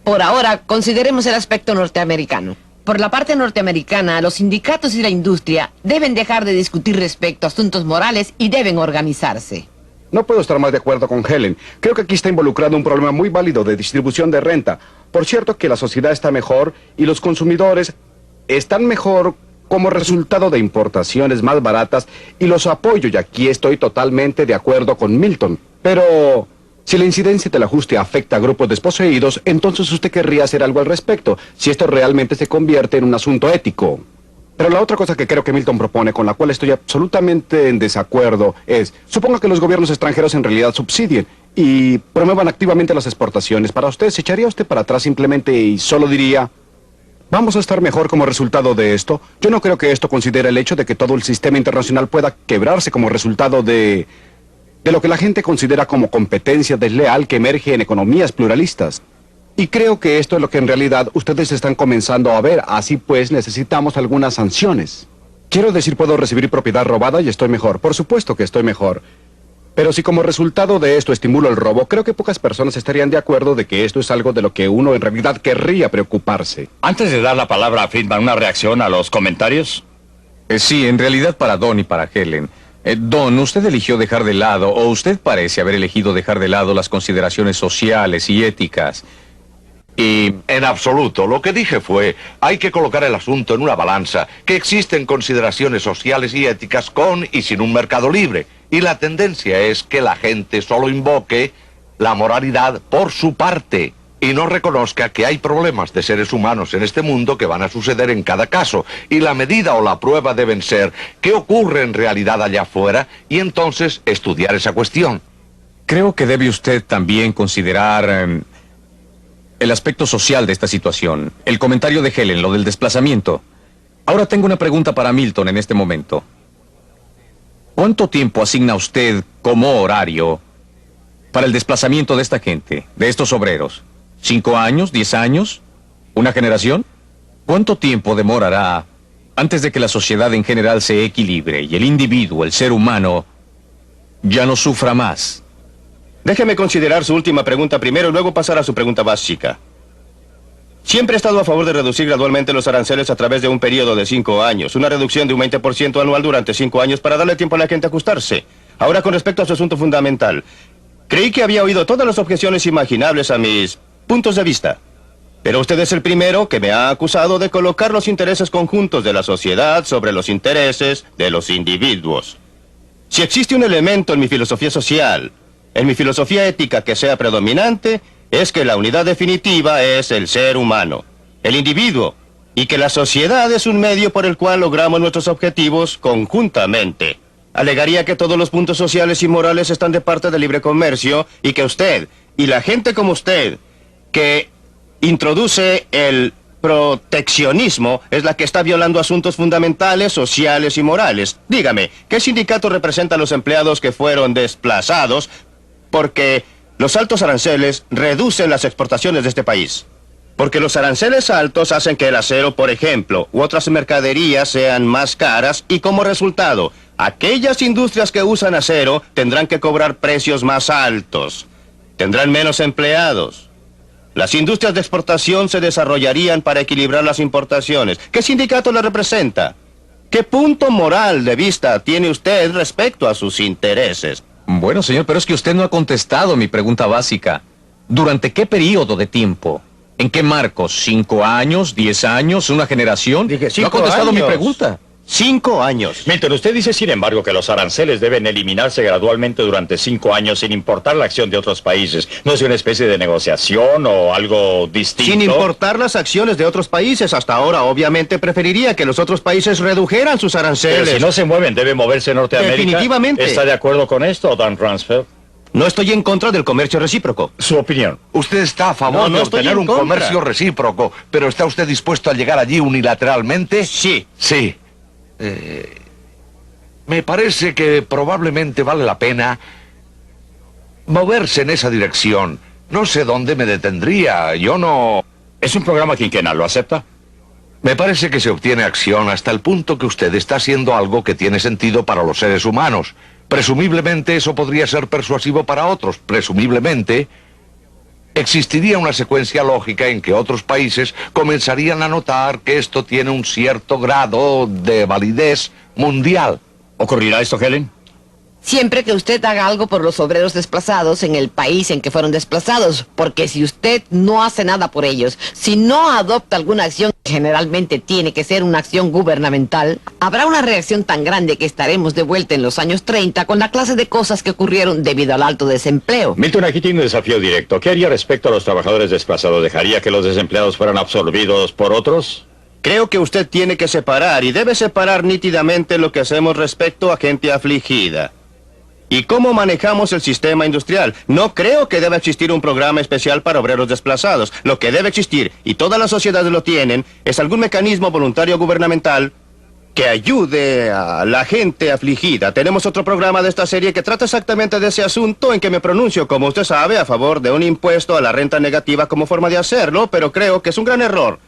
Speaker 7: Por ahora, consideremos el aspecto norteamericano. Por la parte norteamericana, los sindicatos y la industria deben dejar de discutir respecto a asuntos morales y deben organizarse.
Speaker 8: No puedo estar más de acuerdo con Helen. Creo que aquí está involucrado un problema muy válido de distribución de renta. Por cierto que la sociedad está mejor y los consumidores están mejor como resultado de importaciones más baratas y los apoyo, y aquí estoy totalmente de acuerdo con Milton. Pero si la incidencia del ajuste afecta a grupos desposeídos, entonces usted querría hacer algo al respecto, si esto realmente se convierte en un asunto ético. Pero la otra cosa que creo que Milton propone, con la cual estoy absolutamente en desacuerdo, es, suponga que los gobiernos extranjeros en realidad subsidien y promuevan activamente las exportaciones. Para usted, ¿se echaría usted para atrás simplemente y solo diría, vamos a estar mejor como resultado de esto? Yo no creo que esto considere el hecho de que todo el sistema internacional pueda quebrarse como resultado de lo que la gente considera como competencia desleal que emerge en economías pluralistas. Y creo que esto es lo que en realidad ustedes están comenzando a ver. Así pues, necesitamos algunas sanciones. Quiero decir, puedo recibir propiedad robada y estoy mejor. Por supuesto que estoy mejor. Pero si como resultado de esto estimulo el robo, creo que pocas personas estarían de acuerdo de que esto es algo de lo que uno en realidad querría preocuparse.
Speaker 1: Antes de dar la palabra a Friedman, ¿una reacción a los comentarios?
Speaker 5: Sí, en realidad para Don y para Helen. Don, usted eligió dejar de lado, o usted parece haber elegido dejar de lado las consideraciones sociales y éticas.
Speaker 6: Y en absoluto, lo que dije fue, hay que colocar el asunto en una balanza, que existen consideraciones sociales y éticas con y sin un mercado libre. Y la tendencia es que la gente solo invoque la moralidad por su parte y no reconozca que hay problemas de seres humanos en este mundo que van a suceder en cada caso. Y la medida o la prueba deben ser qué ocurre en realidad allá afuera y entonces estudiar esa cuestión.
Speaker 5: Creo que debe usted también considerar el aspecto social de esta situación. El comentario de Helen, lo del desplazamiento. Ahora tengo una pregunta para Milton en este momento. ¿Cuánto tiempo asigna usted como horario para el desplazamiento de esta gente, de estos obreros? ¿5 años? ¿10 años? ¿Una generación? ¿Cuánto tiempo demorará antes de que la sociedad en general se equilibre y el individuo, el ser humano, ya no sufra más?
Speaker 2: Déjeme considerar su última pregunta primero y luego pasar a su pregunta básica. Siempre he estado a favor de reducir gradualmente los aranceles a través de un periodo de 5 años. Una reducción de un 20% anual durante 5 años para darle tiempo a la gente a ajustarse. Ahora, con respecto a su asunto fundamental. Creí que había oído todas las objeciones imaginables a mis puntos de vista. Pero usted es el primero que me ha acusado de colocar los intereses conjuntos de la sociedad sobre los intereses de los individuos. Si existe un elemento en mi filosofía social, en mi filosofía ética que sea predominante, es que la unidad definitiva es el ser humano, el individuo, y que la sociedad es un medio por el cual logramos nuestros objetivos conjuntamente. Alegaría que todos los puntos sociales y morales están de parte del libre comercio y que usted, y la gente como usted, que introduce el proteccionismo, es la que está violando asuntos fundamentales, sociales y morales. Dígame, ¿qué sindicato representa a los empleados que fueron desplazados porque Los altos aranceles reducen las exportaciones de este país. Porque los aranceles altos hacen que el acero, por ejemplo, u otras mercaderías sean más caras y como resultado, aquellas industrias que usan acero tendrán que cobrar precios más altos. Tendrán menos empleados. Las industrias de exportación se desarrollarían para equilibrar las importaciones. ¿Qué sindicato le representa? ¿Qué punto moral de vista tiene usted respecto a sus intereses?
Speaker 5: Bueno, señor, pero es que usted no ha contestado mi pregunta básica. ¿Durante qué periodo de tiempo? ¿En qué marcos? ¿5 años? ¿10 años? ¿Una generación?
Speaker 2: Dije,
Speaker 5: no ha
Speaker 2: 5
Speaker 5: contestado mi
Speaker 2: años.
Speaker 5: pregunta.
Speaker 2: 5 años.
Speaker 1: Milton, usted dice, sin embargo, que los aranceles deben eliminarse gradualmente durante 5 años sin importar la acción de otros países. ¿No es una especie de negociación o algo distinto?
Speaker 2: Sin importar las acciones de otros países, hasta ahora obviamente preferiría que los otros países redujeran sus aranceles.
Speaker 1: Pero si no se mueven, debe moverse Norteamérica.
Speaker 2: Definitivamente.
Speaker 1: ¿Está de acuerdo con esto, Dan Ransfeld?
Speaker 2: No estoy en contra del comercio recíproco.
Speaker 1: Su opinión.
Speaker 6: Usted está a favor
Speaker 2: No
Speaker 6: de
Speaker 2: estoy
Speaker 6: obtener
Speaker 2: en
Speaker 6: un
Speaker 2: contra.
Speaker 6: comercio recíproco, pero ¿está usted dispuesto a llegar allí unilateralmente?
Speaker 2: Sí.
Speaker 6: Sí. Me parece que probablemente vale la pena moverse en esa dirección. No sé dónde me detendría. Yo no...
Speaker 1: Es un programa quinquenal, ¿lo acepta?
Speaker 6: Me parece que se obtiene acción hasta el punto que usted está haciendo algo que tiene sentido para los seres humanos. Presumiblemente eso podría ser persuasivo para otros. Presumiblemente existiría una secuencia lógica en que otros países comenzarían a notar que esto tiene un cierto grado de validez mundial.
Speaker 1: ¿Ocurrirá esto, Helen?
Speaker 7: Siempre que usted haga algo por los obreros desplazados en el país en que fueron desplazados, porque si usted no hace nada por ellos, si no adopta alguna acción, que generalmente tiene que ser una acción gubernamental, habrá una reacción tan grande que estaremos de vuelta en los años 30 con la clase de cosas que ocurrieron debido al alto desempleo.
Speaker 1: Milton, aquí tiene un desafío directo. ¿Qué haría respecto a los trabajadores desplazados? ¿Dejaría que los desempleados fueran absorbidos por otros?
Speaker 2: Creo que usted tiene que separar y debe separar nítidamente lo que hacemos respecto a gente afligida. ¿Y cómo manejamos el sistema industrial? No creo que deba existir un programa especial para obreros desplazados. Lo que debe existir, y todas las sociedades lo tienen, es algún mecanismo voluntario gubernamental que ayude a la gente afligida. Tenemos otro programa de esta serie que trata exactamente de ese asunto en que me pronuncio, como usted sabe, a favor de un impuesto a la renta negativa como forma de hacerlo, pero creo que es un gran error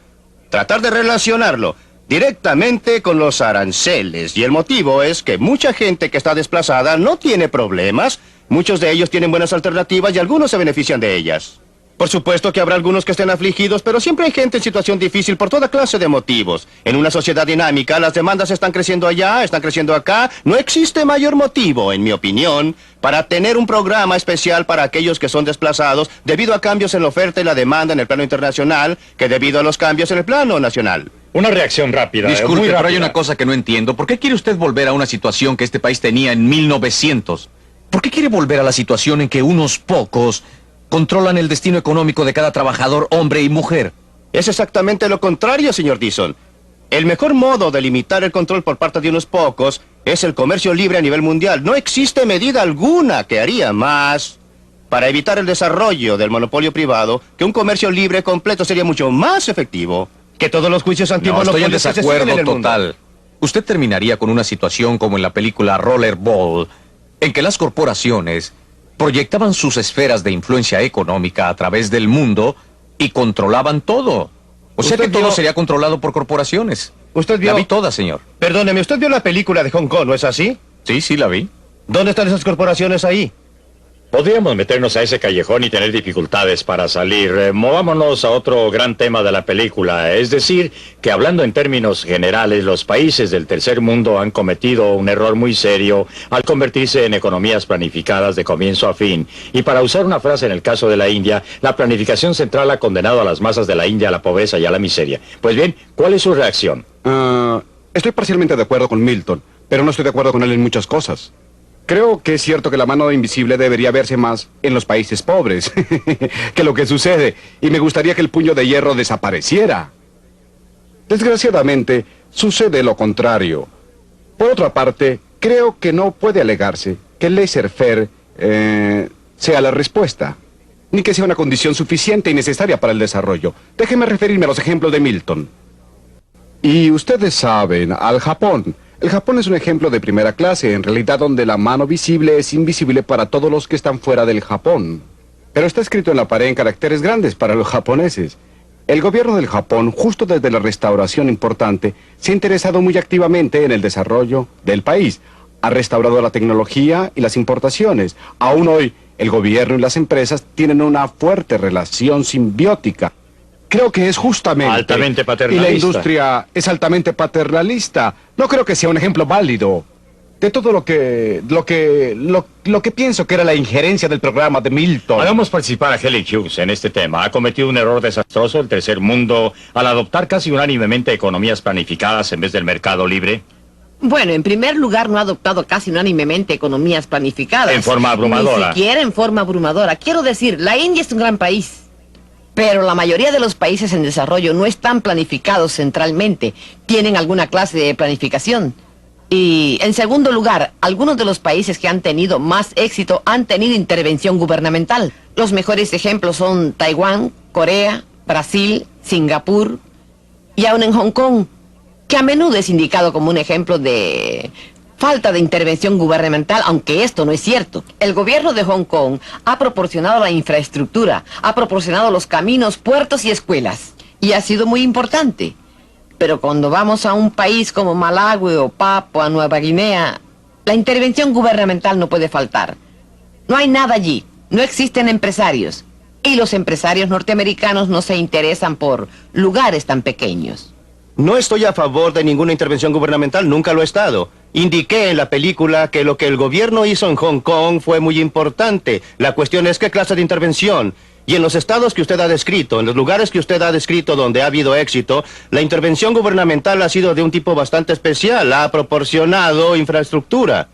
Speaker 2: tratar de relacionarlo directamente con los aranceles. Y el motivo es que mucha gente que está desplazada no tiene problemas. Muchos de ellos tienen buenas alternativas y algunos se benefician de ellas. Por supuesto que habrá algunos que estén afligidos, pero siempre hay gente en situación difícil por toda clase de motivos. En una sociedad dinámica, las demandas están creciendo allá, están creciendo acá. No existe mayor motivo, en mi opinión, para tener un programa especial para aquellos que son desplazados debido a cambios en la oferta y la demanda en el plano internacional que debido a los cambios en el plano nacional.
Speaker 1: Una reacción rápida.
Speaker 5: Disculpe,
Speaker 1: muy
Speaker 5: pero hay
Speaker 1: rápida.
Speaker 5: una cosa que no entiendo. ¿Por qué quiere usted volver a una situación que este país tenía en 1900? ¿Por qué quiere volver a la situación en que unos pocos controlan el destino económico de cada trabajador, hombre y mujer?
Speaker 2: Es exactamente lo contrario, señor Dixon. El mejor modo de limitar el control por parte de unos pocos es el comercio libre a nivel mundial. No existe medida alguna que haría más para evitar el desarrollo del monopolio privado, que un comercio libre completo sería mucho más efectivo que todos los juicios
Speaker 5: No, estoy en
Speaker 2: antimonopolios que se siguen
Speaker 5: desacuerdo
Speaker 2: en el mundo.
Speaker 5: total. Usted terminaría con una situación como en la película Rollerball, en que las corporaciones proyectaban sus esferas de influencia económica a través del mundo y controlaban todo. O sea
Speaker 2: Usted
Speaker 5: que todo
Speaker 2: vio-
Speaker 5: sería controlado por corporaciones.
Speaker 2: ¿Usted vio?
Speaker 5: La vi toda, señor.
Speaker 2: Perdóneme, ¿usted vio la película de Hong Kong, no es así?
Speaker 5: Sí, sí, la vi.
Speaker 2: ¿Dónde están esas corporaciones ahí?
Speaker 1: Podríamos meternos a ese callejón y tener dificultades para salir. Movámonos a otro gran tema de la película. Es decir, que hablando en términos generales, los países del tercer mundo han cometido un error muy serio al convertirse en economías planificadas de comienzo a fin. Y para usar una frase en el caso de la India, la planificación central ha condenado a las masas de la India a la pobreza y a la miseria. Pues bien, ¿cuál es su reacción?
Speaker 8: Estoy parcialmente de acuerdo con Milton, pero no estoy de acuerdo con él en muchas cosas. Creo que es cierto que la mano invisible debería verse más en los países pobres que lo que sucede, y me gustaría que el puño de hierro desapareciera. Desgraciadamente, sucede lo contrario. Por otra parte, creo que no puede alegarse que el laissez-faire sea la respuesta, ni que sea una condición suficiente y necesaria para el desarrollo. Déjenme referirme a los ejemplos de Milton. Y ustedes saben, al Japón. El Japón es un ejemplo de primera clase, en realidad donde la mano visible es invisible para todos los que están fuera del Japón. pero está escrito en la pared en caracteres grandes para los japoneses. El gobierno del Japón, justo desde la restauración importante, se ha interesado muy activamente en el desarrollo del país. Ha restaurado la tecnología y las importaciones. Aún hoy, el gobierno y las empresas tienen una fuerte relación simbiótica. Creo que es justamente...
Speaker 1: Altamente paternalista.
Speaker 8: Y la industria es altamente paternalista. No creo que sea un ejemplo válido de todo lo que pienso que era la injerencia del programa de Milton.
Speaker 1: Hagamos participar a Helen Hughes en este tema. Ha cometido un error desastroso el tercer mundo al adoptar casi unánimemente economías planificadas en vez del mercado libre.
Speaker 7: Bueno, en primer lugar, no ha adoptado casi unánimemente economías planificadas.
Speaker 1: En forma abrumadora.
Speaker 7: Ni siquiera en forma abrumadora. Quiero decir, la India es un gran país. Pero la mayoría de los países en desarrollo no están planificados centralmente. Tienen alguna clase de planificación. Y, en segundo lugar, algunos de los países que han tenido más éxito han tenido intervención gubernamental. Los mejores ejemplos son Taiwán, Corea, Brasil, Singapur y aún en Hong Kong, que a menudo es indicado como un ejemplo de falta de intervención gubernamental, aunque esto no es cierto. El gobierno de Hong Kong ha proporcionado la infraestructura, ha proporcionado los caminos, puertos y escuelas, y ha sido muy importante. Pero cuando vamos a un país como Malawi o Papua Nueva Guinea, la intervención gubernamental no puede faltar. No hay nada allí, no existen empresarios, y los empresarios norteamericanos no se interesan por lugares tan pequeños.
Speaker 2: No estoy a favor de ninguna intervención gubernamental, nunca lo he estado. Indiqué en la película que lo que el gobierno hizo en Hong Kong fue muy importante. La cuestión es qué clase de intervención. Y en los estados que usted ha descrito, en los lugares que usted ha descrito donde ha habido éxito, la intervención gubernamental ha sido de un tipo bastante especial. Ha proporcionado infraestructura.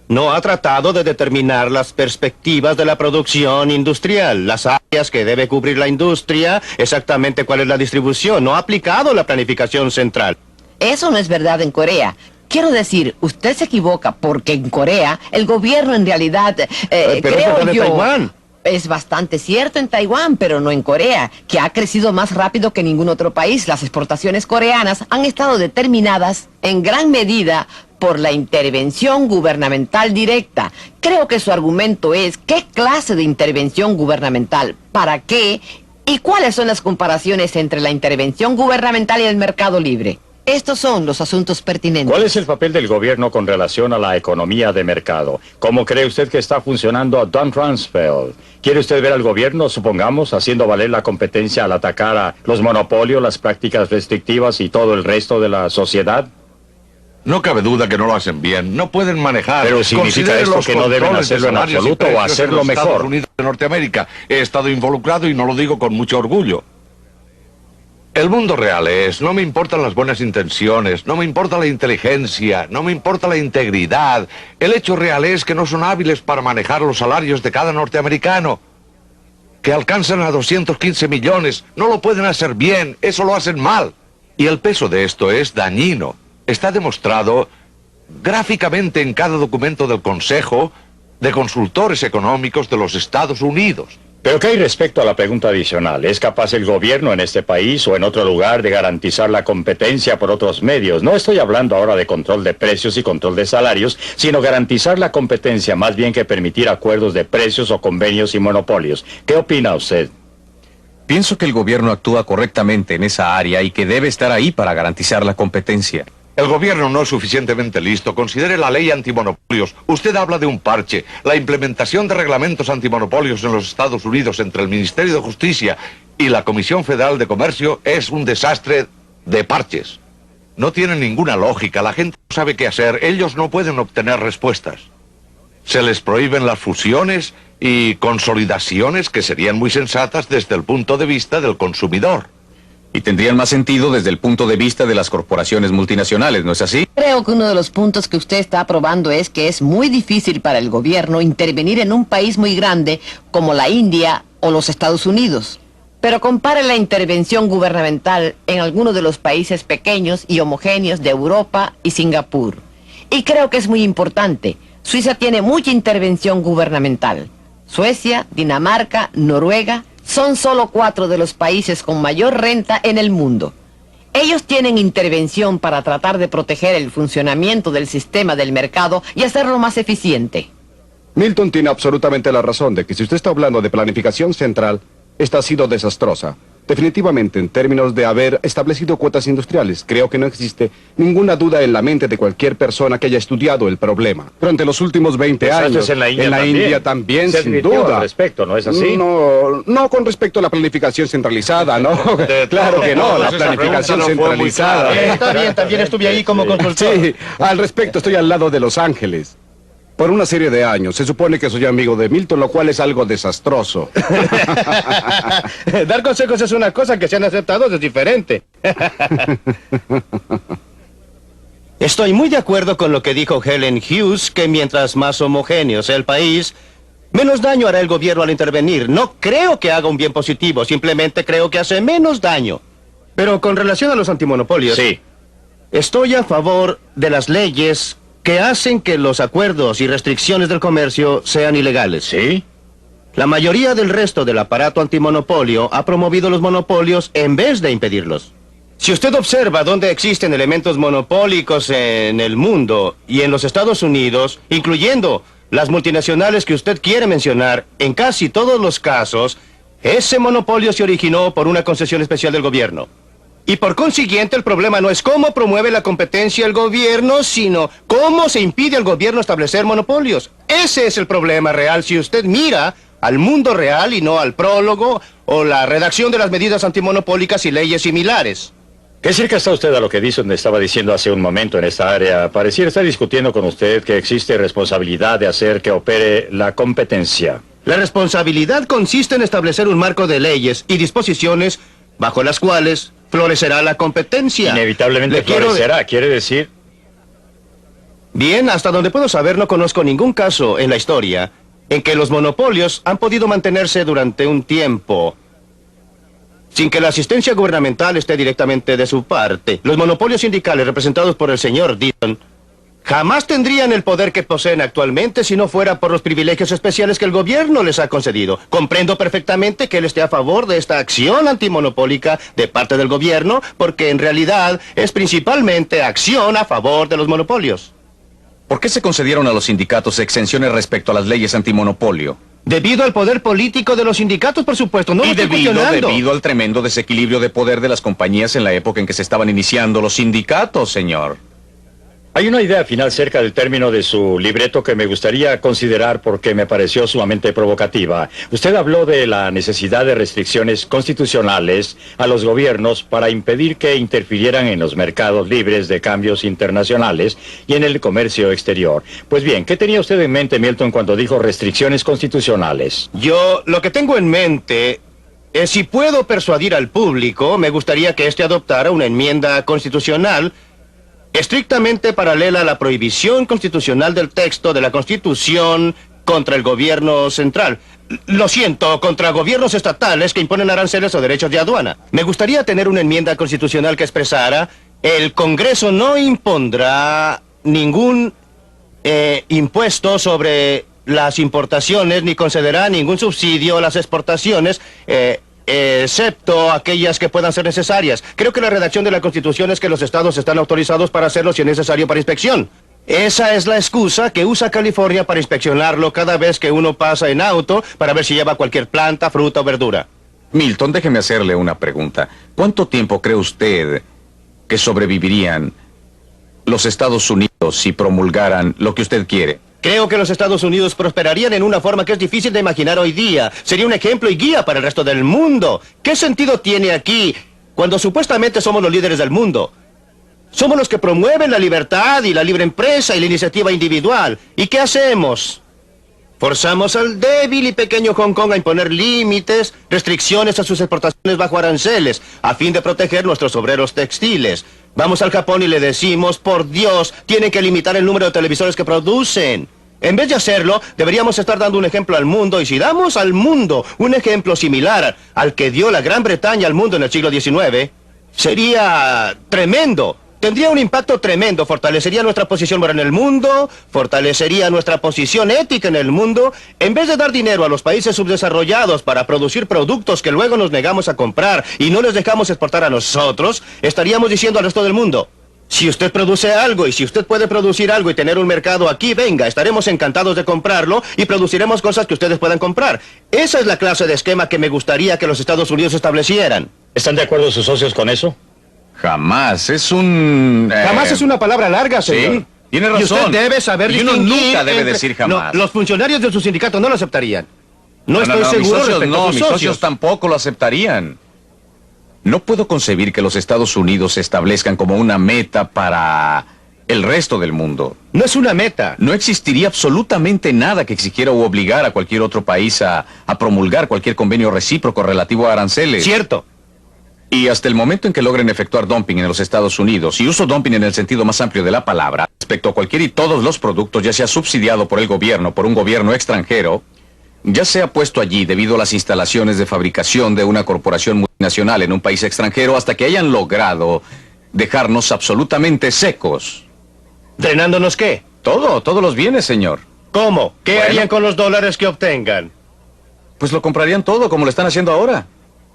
Speaker 2: No ha tratado de determinar las perspectivas de la producción industrial, las áreas que debe cubrir la industria, exactamente cuál es la distribución. No ha aplicado la planificación central.
Speaker 7: Eso no es verdad en Corea. Quiero decir, usted se equivoca porque en Corea el gobierno en realidad,
Speaker 2: pero
Speaker 7: creo
Speaker 2: es de
Speaker 7: yo...
Speaker 2: Taiwán.
Speaker 7: Es bastante cierto en Taiwán, pero no en Corea, que ha crecido más rápido que ningún otro país. Las exportaciones coreanas han estado determinadas en gran medida por la intervención gubernamental directa. Creo que su argumento es ¿qué clase de intervención gubernamental? ¿Para qué? ¿Y cuáles son las comparaciones entre la intervención gubernamental y el mercado libre? Estos son los asuntos pertinentes.
Speaker 1: ¿Cuál es el papel del gobierno con relación a la economía de mercado? ¿Cómo cree usted que está funcionando Don Rumsfeld? ¿Quiere usted ver al gobierno, supongamos, haciendo valer la competencia al atacar a los monopolios, las prácticas restrictivas y todo el resto de la sociedad?
Speaker 6: No cabe duda que no lo hacen bien. No pueden manejar.
Speaker 1: Pero significa
Speaker 6: Considere
Speaker 1: esto
Speaker 6: los
Speaker 1: que no deben
Speaker 6: controles de
Speaker 1: hacerlo en
Speaker 6: salarios y
Speaker 1: absoluto o
Speaker 6: precios en
Speaker 1: hacerlo
Speaker 6: los
Speaker 1: mejor.
Speaker 6: Estados Unidos de Norteamérica. He estado involucrado y no lo digo con mucho orgullo. El mundo real es, no me importan las buenas intenciones, no me importa la inteligencia, no me importa la integridad. El hecho real es que no son hábiles para manejar los salarios de cada norteamericano. Que alcanzan a 215 millones, no lo pueden hacer bien, eso lo hacen mal. Y el peso de esto es dañino. Está demostrado gráficamente en cada documento del Consejo de Consultores Económicos de los Estados Unidos.
Speaker 1: Pero ¿qué hay respecto a la pregunta adicional? ¿Es capaz el gobierno en este país o en otro lugar de garantizar la competencia por otros medios? No estoy hablando ahora de control de precios y control de salarios, sino garantizar la competencia más bien que permitir acuerdos de precios o convenios y monopolios. ¿Qué opina usted?
Speaker 5: Pienso que el gobierno actúa correctamente en esa área y que debe estar ahí para garantizar la competencia.
Speaker 6: El gobierno no es suficientemente listo. Considere la ley antimonopolios. Usted habla de un parche. La implementación de reglamentos antimonopolios en los Estados Unidos entre el Ministerio de Justicia y la Comisión Federal de Comercio es un desastre de parches. No tiene ninguna lógica. La gente no sabe qué hacer. Ellos no pueden obtener respuestas. Se les prohíben las fusiones y consolidaciones que serían muy sensatas desde el punto de vista del consumidor.
Speaker 5: Y tendrían más sentido desde el punto de vista de las corporaciones multinacionales, ¿no es así?
Speaker 7: Creo que uno de los puntos que usted está aprobando es que es muy difícil para el gobierno intervenir en un país muy grande como la India o los Estados Unidos. Pero compare la intervención gubernamental en algunos de los países pequeños y homogéneos de Europa y Singapur. Y creo que es muy importante. Suiza tiene mucha intervención gubernamental. Suecia, Dinamarca, Noruega son solo 4 de los países con mayor renta en el mundo. Ellos tienen intervención para tratar de proteger el funcionamiento del sistema del mercado y hacerlo más eficiente.
Speaker 8: Milton tiene absolutamente la razón de que si usted está hablando de planificación central, esta ha sido desastrosa. Definitivamente, en términos de haber establecido cuotas industriales, creo que no existe ninguna duda en la mente de cualquier persona que haya estudiado el problema. Durante los últimos 20
Speaker 1: Pues
Speaker 8: años,
Speaker 1: en la India también,
Speaker 8: sin duda.
Speaker 1: Al respecto, ¿no es así?
Speaker 8: No con respecto a la planificación centralizada, ¿no? Claro que no, la planificación centralizada.
Speaker 2: Está bien, también estuve ahí como consultor.
Speaker 8: Sí, al respecto estoy al lado de Los Ángeles. Por una serie de años. Se supone que soy amigo de Milton, lo cual es algo desastroso.
Speaker 2: Dar consejos es una cosa, que sean aceptados es diferente. Estoy muy de acuerdo con lo que dijo Helen Hughes, que mientras más homogéneo sea el país, menos daño hará el gobierno al intervenir. No creo que haga un bien positivo, simplemente creo que hace menos daño. Pero con relación a los antimonopolios...
Speaker 1: Sí.
Speaker 2: Estoy a favor de las leyes que hacen que los acuerdos y restricciones del comercio sean ilegales.
Speaker 1: ¿Sí?
Speaker 2: La mayoría del resto del aparato antimonopolio ha promovido los monopolios en vez de impedirlos. Si usted observa dónde existen elementos monopólicos en el mundo y en los Estados Unidos, incluyendo las multinacionales que usted quiere mencionar, en casi todos los casos, ese monopolio se originó por una concesión especial del gobierno. Y por consiguiente, el problema no es cómo promueve la competencia el gobierno, sino cómo se impide al gobierno establecer monopolios. Ese es el problema real si usted mira al mundo real y no al prólogo o la redacción de las medidas antimonopólicas y leyes similares.
Speaker 1: ¿Qué cerca está usted a lo que Dixon estaba diciendo hace un momento en esta área? Pareciera estar discutiendo con usted que existe responsabilidad de hacer que opere la competencia.
Speaker 2: La responsabilidad consiste en establecer un marco de leyes y disposiciones bajo las cuales florecerá la competencia.
Speaker 1: Inevitablemente florecerá, quiere decir...
Speaker 2: Bien, hasta donde puedo saber, no conozco ningún caso en la historia en que los monopolios han podido mantenerse durante un tiempo sin que la asistencia gubernamental esté directamente de su parte. Los monopolios sindicales representados por el señor Dixon jamás tendrían el poder que poseen actualmente si no fuera por los privilegios especiales que el gobierno les ha concedido. Comprendo perfectamente que él esté a favor de esta acción antimonopólica de parte del gobierno, porque en realidad es principalmente acción a favor de los monopolios.
Speaker 5: ¿Por qué se concedieron a los sindicatos exenciones respecto a las leyes antimonopolio?
Speaker 2: Debido al poder político de los sindicatos, por supuesto, no lo estoy cuestionando.
Speaker 5: Debido al tremendo desequilibrio de poder de las compañías en la época en que se estaban iniciando los sindicatos, señor.
Speaker 1: Hay una idea final cerca del término de su libreto que me gustaría considerar porque me pareció sumamente provocativa. Usted habló de la necesidad de restricciones constitucionales a los gobiernos para impedir que interfirieran en los mercados libres de cambios internacionales y en el comercio exterior. Pues bien, ¿qué tenía usted en mente, Milton, cuando dijo restricciones constitucionales?
Speaker 2: Yo lo que tengo en mente es si puedo persuadir al público, me gustaría que éste adoptara una enmienda constitucional estrictamente paralela a la prohibición constitucional del texto de la Constitución contra el gobierno central. Lo siento, contra gobiernos estatales que imponen aranceles o derechos de aduana. Me gustaría tener una enmienda constitucional que expresara: el Congreso no impondrá ningún impuesto sobre las importaciones ni concederá ningún subsidio a las exportaciones, excepto aquellas que puedan ser necesarias. Creo que la redacción de la Constitución es que los estados están autorizados para hacerlo si es necesario para inspección. Esa es la excusa que usa California para inspeccionarlo cada vez que uno pasa en auto para ver si lleva cualquier planta, fruta o verdura.
Speaker 5: Milton, déjeme hacerle una pregunta. ¿Cuánto tiempo cree usted que sobrevivirían los Estados Unidos si promulgaran lo que usted quiere?
Speaker 2: Creo que los Estados Unidos prosperarían en una forma que es difícil de imaginar hoy día. Sería un ejemplo y guía para el resto del mundo. ¿Qué sentido tiene aquí cuando supuestamente somos los líderes del mundo? Somos los que promueven la libertad y la libre empresa y la iniciativa individual. ¿Y qué hacemos? Forzamos al débil y pequeño Hong Kong a imponer límites, restricciones a sus exportaciones bajo aranceles, a fin de proteger nuestros obreros textiles. Vamos al Japón y le decimos: por Dios, tienen que limitar el número de televisores que producen. En vez de hacerlo, deberíamos estar dando un ejemplo al mundo, y si damos al mundo un ejemplo similar al que dio la Gran Bretaña al mundo en el siglo XIX, sería tremendo. Tendría un impacto tremendo, fortalecería nuestra posición moral en el mundo, fortalecería nuestra posición ética en el mundo. En vez de dar dinero a los países subdesarrollados para producir productos que luego nos negamos a comprar y no les dejamos exportar a nosotros, estaríamos diciendo al resto del mundo: Si usted produce algo y si usted puede producir algo y tener un mercado aquí, venga, estaremos encantados de comprarlo y produciremos cosas que ustedes puedan comprar. Esa es la clase de esquema que me gustaría que los Estados Unidos establecieran.
Speaker 1: ¿Están de acuerdo sus socios con eso?
Speaker 5: Jamás. Es un...
Speaker 2: Jamás es una palabra larga, señor.
Speaker 5: Sí, tiene razón.
Speaker 2: Y usted debe saber
Speaker 5: Y uno
Speaker 2: distinguir
Speaker 5: nunca debe
Speaker 2: entre-
Speaker 5: decir jamás.
Speaker 2: No, los funcionarios de su sindicato no lo aceptarían. No,
Speaker 5: No,
Speaker 2: estoy
Speaker 5: mis
Speaker 2: seguro
Speaker 5: socios
Speaker 2: respecto a
Speaker 5: no,
Speaker 2: sus
Speaker 5: mis
Speaker 2: socios.
Speaker 5: socios tampoco lo aceptarían. No puedo concebir que los Estados Unidos se establezcan como una meta para el resto del mundo.
Speaker 2: No es una meta.
Speaker 5: No existiría absolutamente nada que exigiera u obligara a cualquier otro país a promulgar cualquier convenio recíproco relativo a aranceles.
Speaker 2: Cierto.
Speaker 5: Y hasta el momento en que logren efectuar dumping en los Estados Unidos, y uso dumping en el sentido más amplio de la palabra, respecto a cualquier y todos los productos, ya sea subsidiado por el gobierno, por un gobierno extranjero, ya sea puesto allí debido a las instalaciones de fabricación de una corporación multinacional en un país extranjero, hasta que hayan logrado dejarnos absolutamente secos.
Speaker 2: ¿Drenándonos qué?
Speaker 5: Todos los bienes, señor.
Speaker 2: ¿Cómo? ¿Qué
Speaker 5: Bueno.
Speaker 2: harían con los dólares que obtengan?
Speaker 5: Pues lo comprarían todo, como lo están haciendo ahora.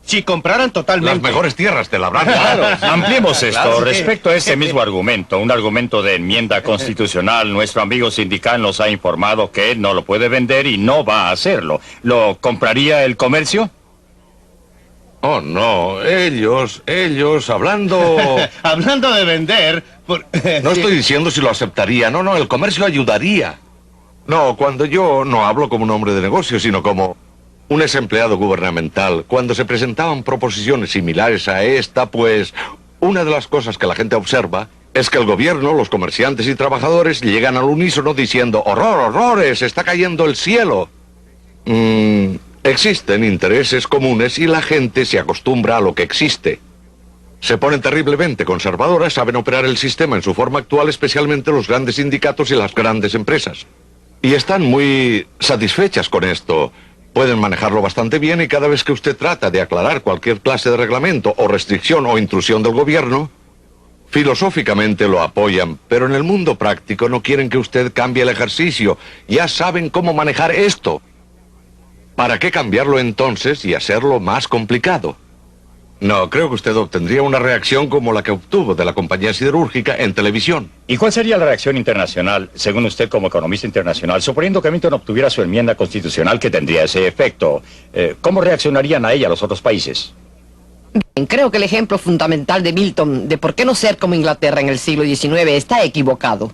Speaker 2: Si compraran totalmente.
Speaker 6: Las mejores tierras te la habrán
Speaker 1: Claro,
Speaker 6: dado.
Speaker 1: ampliemos esto.
Speaker 2: Claro, sí.
Speaker 1: Respecto a ese mismo argumento, un argumento de enmienda constitucional, nuestro amigo sindical nos ha informado que él no lo puede vender y no va a hacerlo. ¿Lo compraría el comercio?
Speaker 6: Oh, no, ellos, hablando...
Speaker 2: Hablando de vender...
Speaker 6: No estoy diciendo si lo aceptaría, no, el comercio ayudaría. No, cuando yo no hablo como un hombre de negocio, sino como un ex empleado gubernamental, cuando se presentaban proposiciones similares a esta, pues una de las cosas que la gente observa es que el gobierno, los comerciantes y trabajadores llegan al unísono diciendo ¡horror, horrores! ¡Está cayendo el cielo! Existen intereses comunes y la gente se acostumbra a lo que existe. Se ponen terriblemente conservadoras, saben operar el sistema en su forma actual, especialmente los grandes sindicatos y las grandes empresas. Y están muy satisfechas con esto. Pueden manejarlo bastante bien y cada vez que usted trata de aclarar cualquier clase de reglamento o restricción o intrusión del gobierno, filosóficamente lo apoyan, pero en el mundo práctico no quieren que usted cambie el ejercicio. Ya saben cómo manejar esto. ¿Para qué cambiarlo entonces y hacerlo más complicado? No, creo que usted obtendría una reacción como la que obtuvo de la compañía siderúrgica en televisión.
Speaker 1: ¿Y cuál sería la reacción internacional, según usted como economista internacional, suponiendo que Milton obtuviera su enmienda constitucional que tendría ese efecto? ¿Cómo reaccionarían a ella los otros países?
Speaker 7: Bien, creo que el ejemplo fundamental de Milton de por qué no ser como Inglaterra en el siglo XIX está equivocado.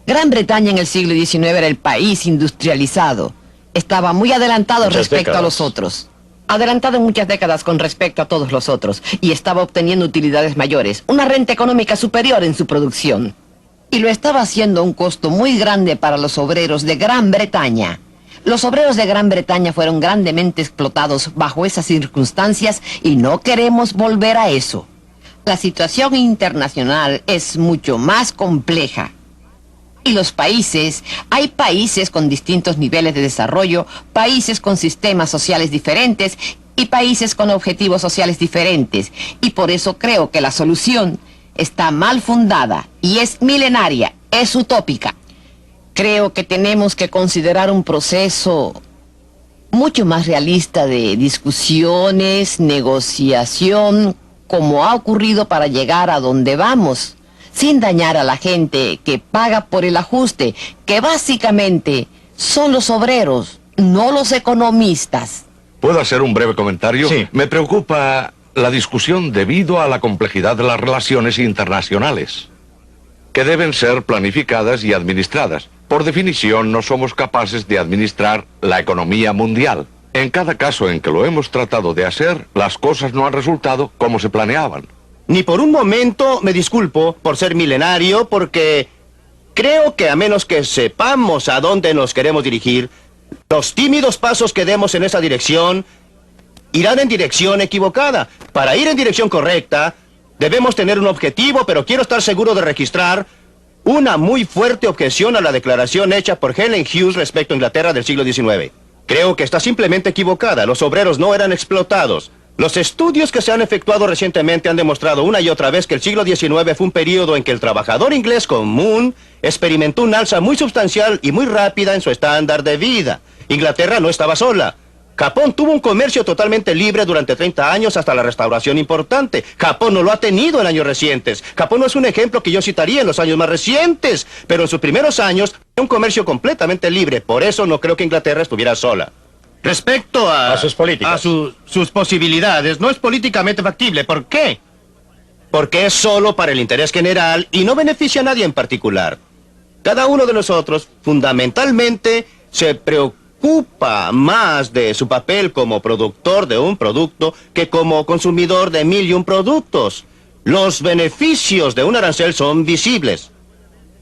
Speaker 7: Gran Bretaña en el siglo XIX era el país industrializado. Estaba muy adelantado
Speaker 1: Muchas
Speaker 7: respecto a
Speaker 1: décadas.
Speaker 7: los otros. Adelantado en muchas décadas con respecto a todos los otros. Y estaba obteniendo utilidades mayores, una renta económica superior en su producción. Y lo estaba haciendo a un costo muy grande para los obreros de Gran Bretaña. Los obreros de Gran Bretaña fueron grandemente explotados bajo esas circunstancias y no queremos volver a eso. La situación internacional es mucho más compleja. Y los países, hay países con distintos niveles de desarrollo, países con sistemas sociales diferentes y países con objetivos sociales diferentes. Y por eso creo que la solución está mal fundada y es milenaria, es utópica. Creo que tenemos que considerar un proceso mucho más realista de discusiones, negociación, como ha ocurrido para llegar a donde vamos, sin dañar a la gente que paga por el ajuste, que básicamente son los obreros, no los economistas.
Speaker 6: ¿Puedo hacer un breve comentario?
Speaker 1: Sí.
Speaker 6: Me preocupa la discusión debido a la complejidad de las relaciones internacionales, que deben ser planificadas y administradas. Por definición, no somos capaces de administrar la economía mundial. En cada caso en que lo hemos tratado de hacer, las cosas no han resultado como se planeaban.
Speaker 2: Ni por un momento me disculpo por ser milenario, porque creo que a menos que sepamos a dónde nos queremos dirigir, los tímidos pasos que demos en esa dirección irán en dirección equivocada. Para ir en dirección correcta, debemos tener un objetivo, pero quiero estar seguro de registrar una muy fuerte objeción a la declaración hecha por Helen Hughes respecto a Inglaterra del siglo XIX. Creo que está simplemente equivocada. Los obreros no eran explotados. Los estudios que se han efectuado recientemente han demostrado una y otra vez que el siglo XIX fue un periodo en que el trabajador inglés común experimentó un alza muy sustancial y muy rápida en su estándar de vida. Inglaterra no estaba sola. Japón tuvo un comercio totalmente libre durante 30 años hasta la restauración importante. Japón no lo ha tenido en años recientes. Japón no es un ejemplo que yo citaría en los años más recientes, pero en sus primeros años, un comercio completamente libre. Por eso no creo que Inglaterra estuviera sola. Respecto a
Speaker 1: sus políticas.
Speaker 2: A sus posibilidades, no es políticamente factible. ¿Por qué? Porque es solo para el interés general y no beneficia a nadie en particular. Cada uno de nosotros, fundamentalmente, se preocupa más de su papel como productor de un producto que como consumidor de 1001 productos. Los beneficios de un arancel son visibles.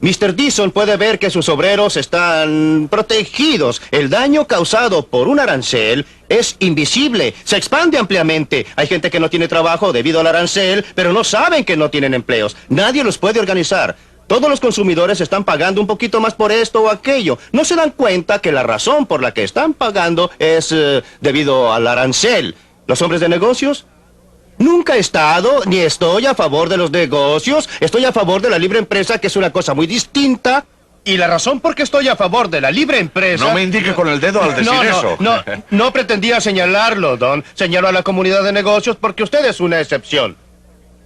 Speaker 2: Mr. Dixon puede ver que sus obreros están protegidos. El daño causado por un arancel es invisible, se expande ampliamente. Hay gente que no tiene trabajo debido al arancel, pero no saben que no tienen empleos. Nadie los puede organizar. Todos los consumidores están pagando un poquito más por esto o aquello. No se dan cuenta que la razón por la que están pagando es debido al arancel. ¿Los hombres de negocios? Nunca he estado ni estoy a favor de los negocios. Estoy a favor de la libre empresa, que es una cosa muy distinta. Y la razón por qué estoy a favor de la libre empresa...
Speaker 6: No me indique con el dedo al decir eso.
Speaker 2: No pretendía señalarlo, Don. Señalo a la comunidad de negocios porque usted es una excepción.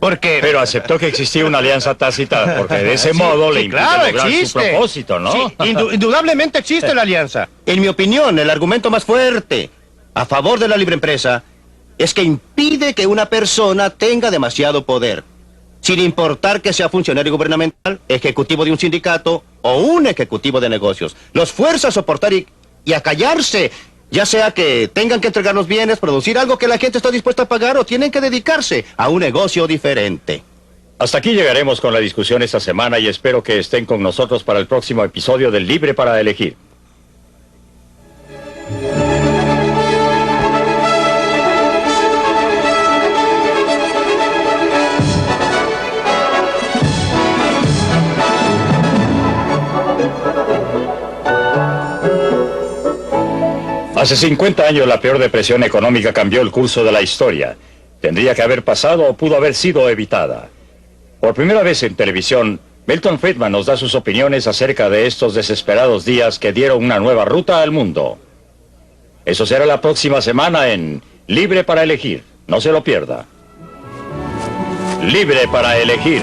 Speaker 2: Porque...
Speaker 1: Pero aceptó que existía una alianza tácita, porque de ese modo le impide lograr su propósito, ¿no?
Speaker 2: Sí, indudablemente existe la alianza. En mi opinión, el argumento más fuerte a favor de la libre empresa es que impide que una persona tenga demasiado poder, sin importar que sea funcionario gubernamental, ejecutivo de un sindicato o un ejecutivo de negocios. Los fuerza a soportar y a callarse, ya sea que tengan que entregar los bienes, producir algo que la gente está dispuesta a pagar o tienen que dedicarse a un negocio diferente.
Speaker 1: Hasta aquí llegaremos con la discusión esta semana y espero que estén con nosotros para el próximo episodio del Libre para Elegir. Hace 50 años la peor depresión económica cambió el curso de la historia. Tendría que haber pasado o pudo haber sido evitada. Por primera vez en televisión, Milton Friedman nos da sus opiniones acerca de estos desesperados días que dieron una nueva ruta al mundo. Eso será la próxima semana en Libre para Elegir. No se lo pierda. Libre para Elegir.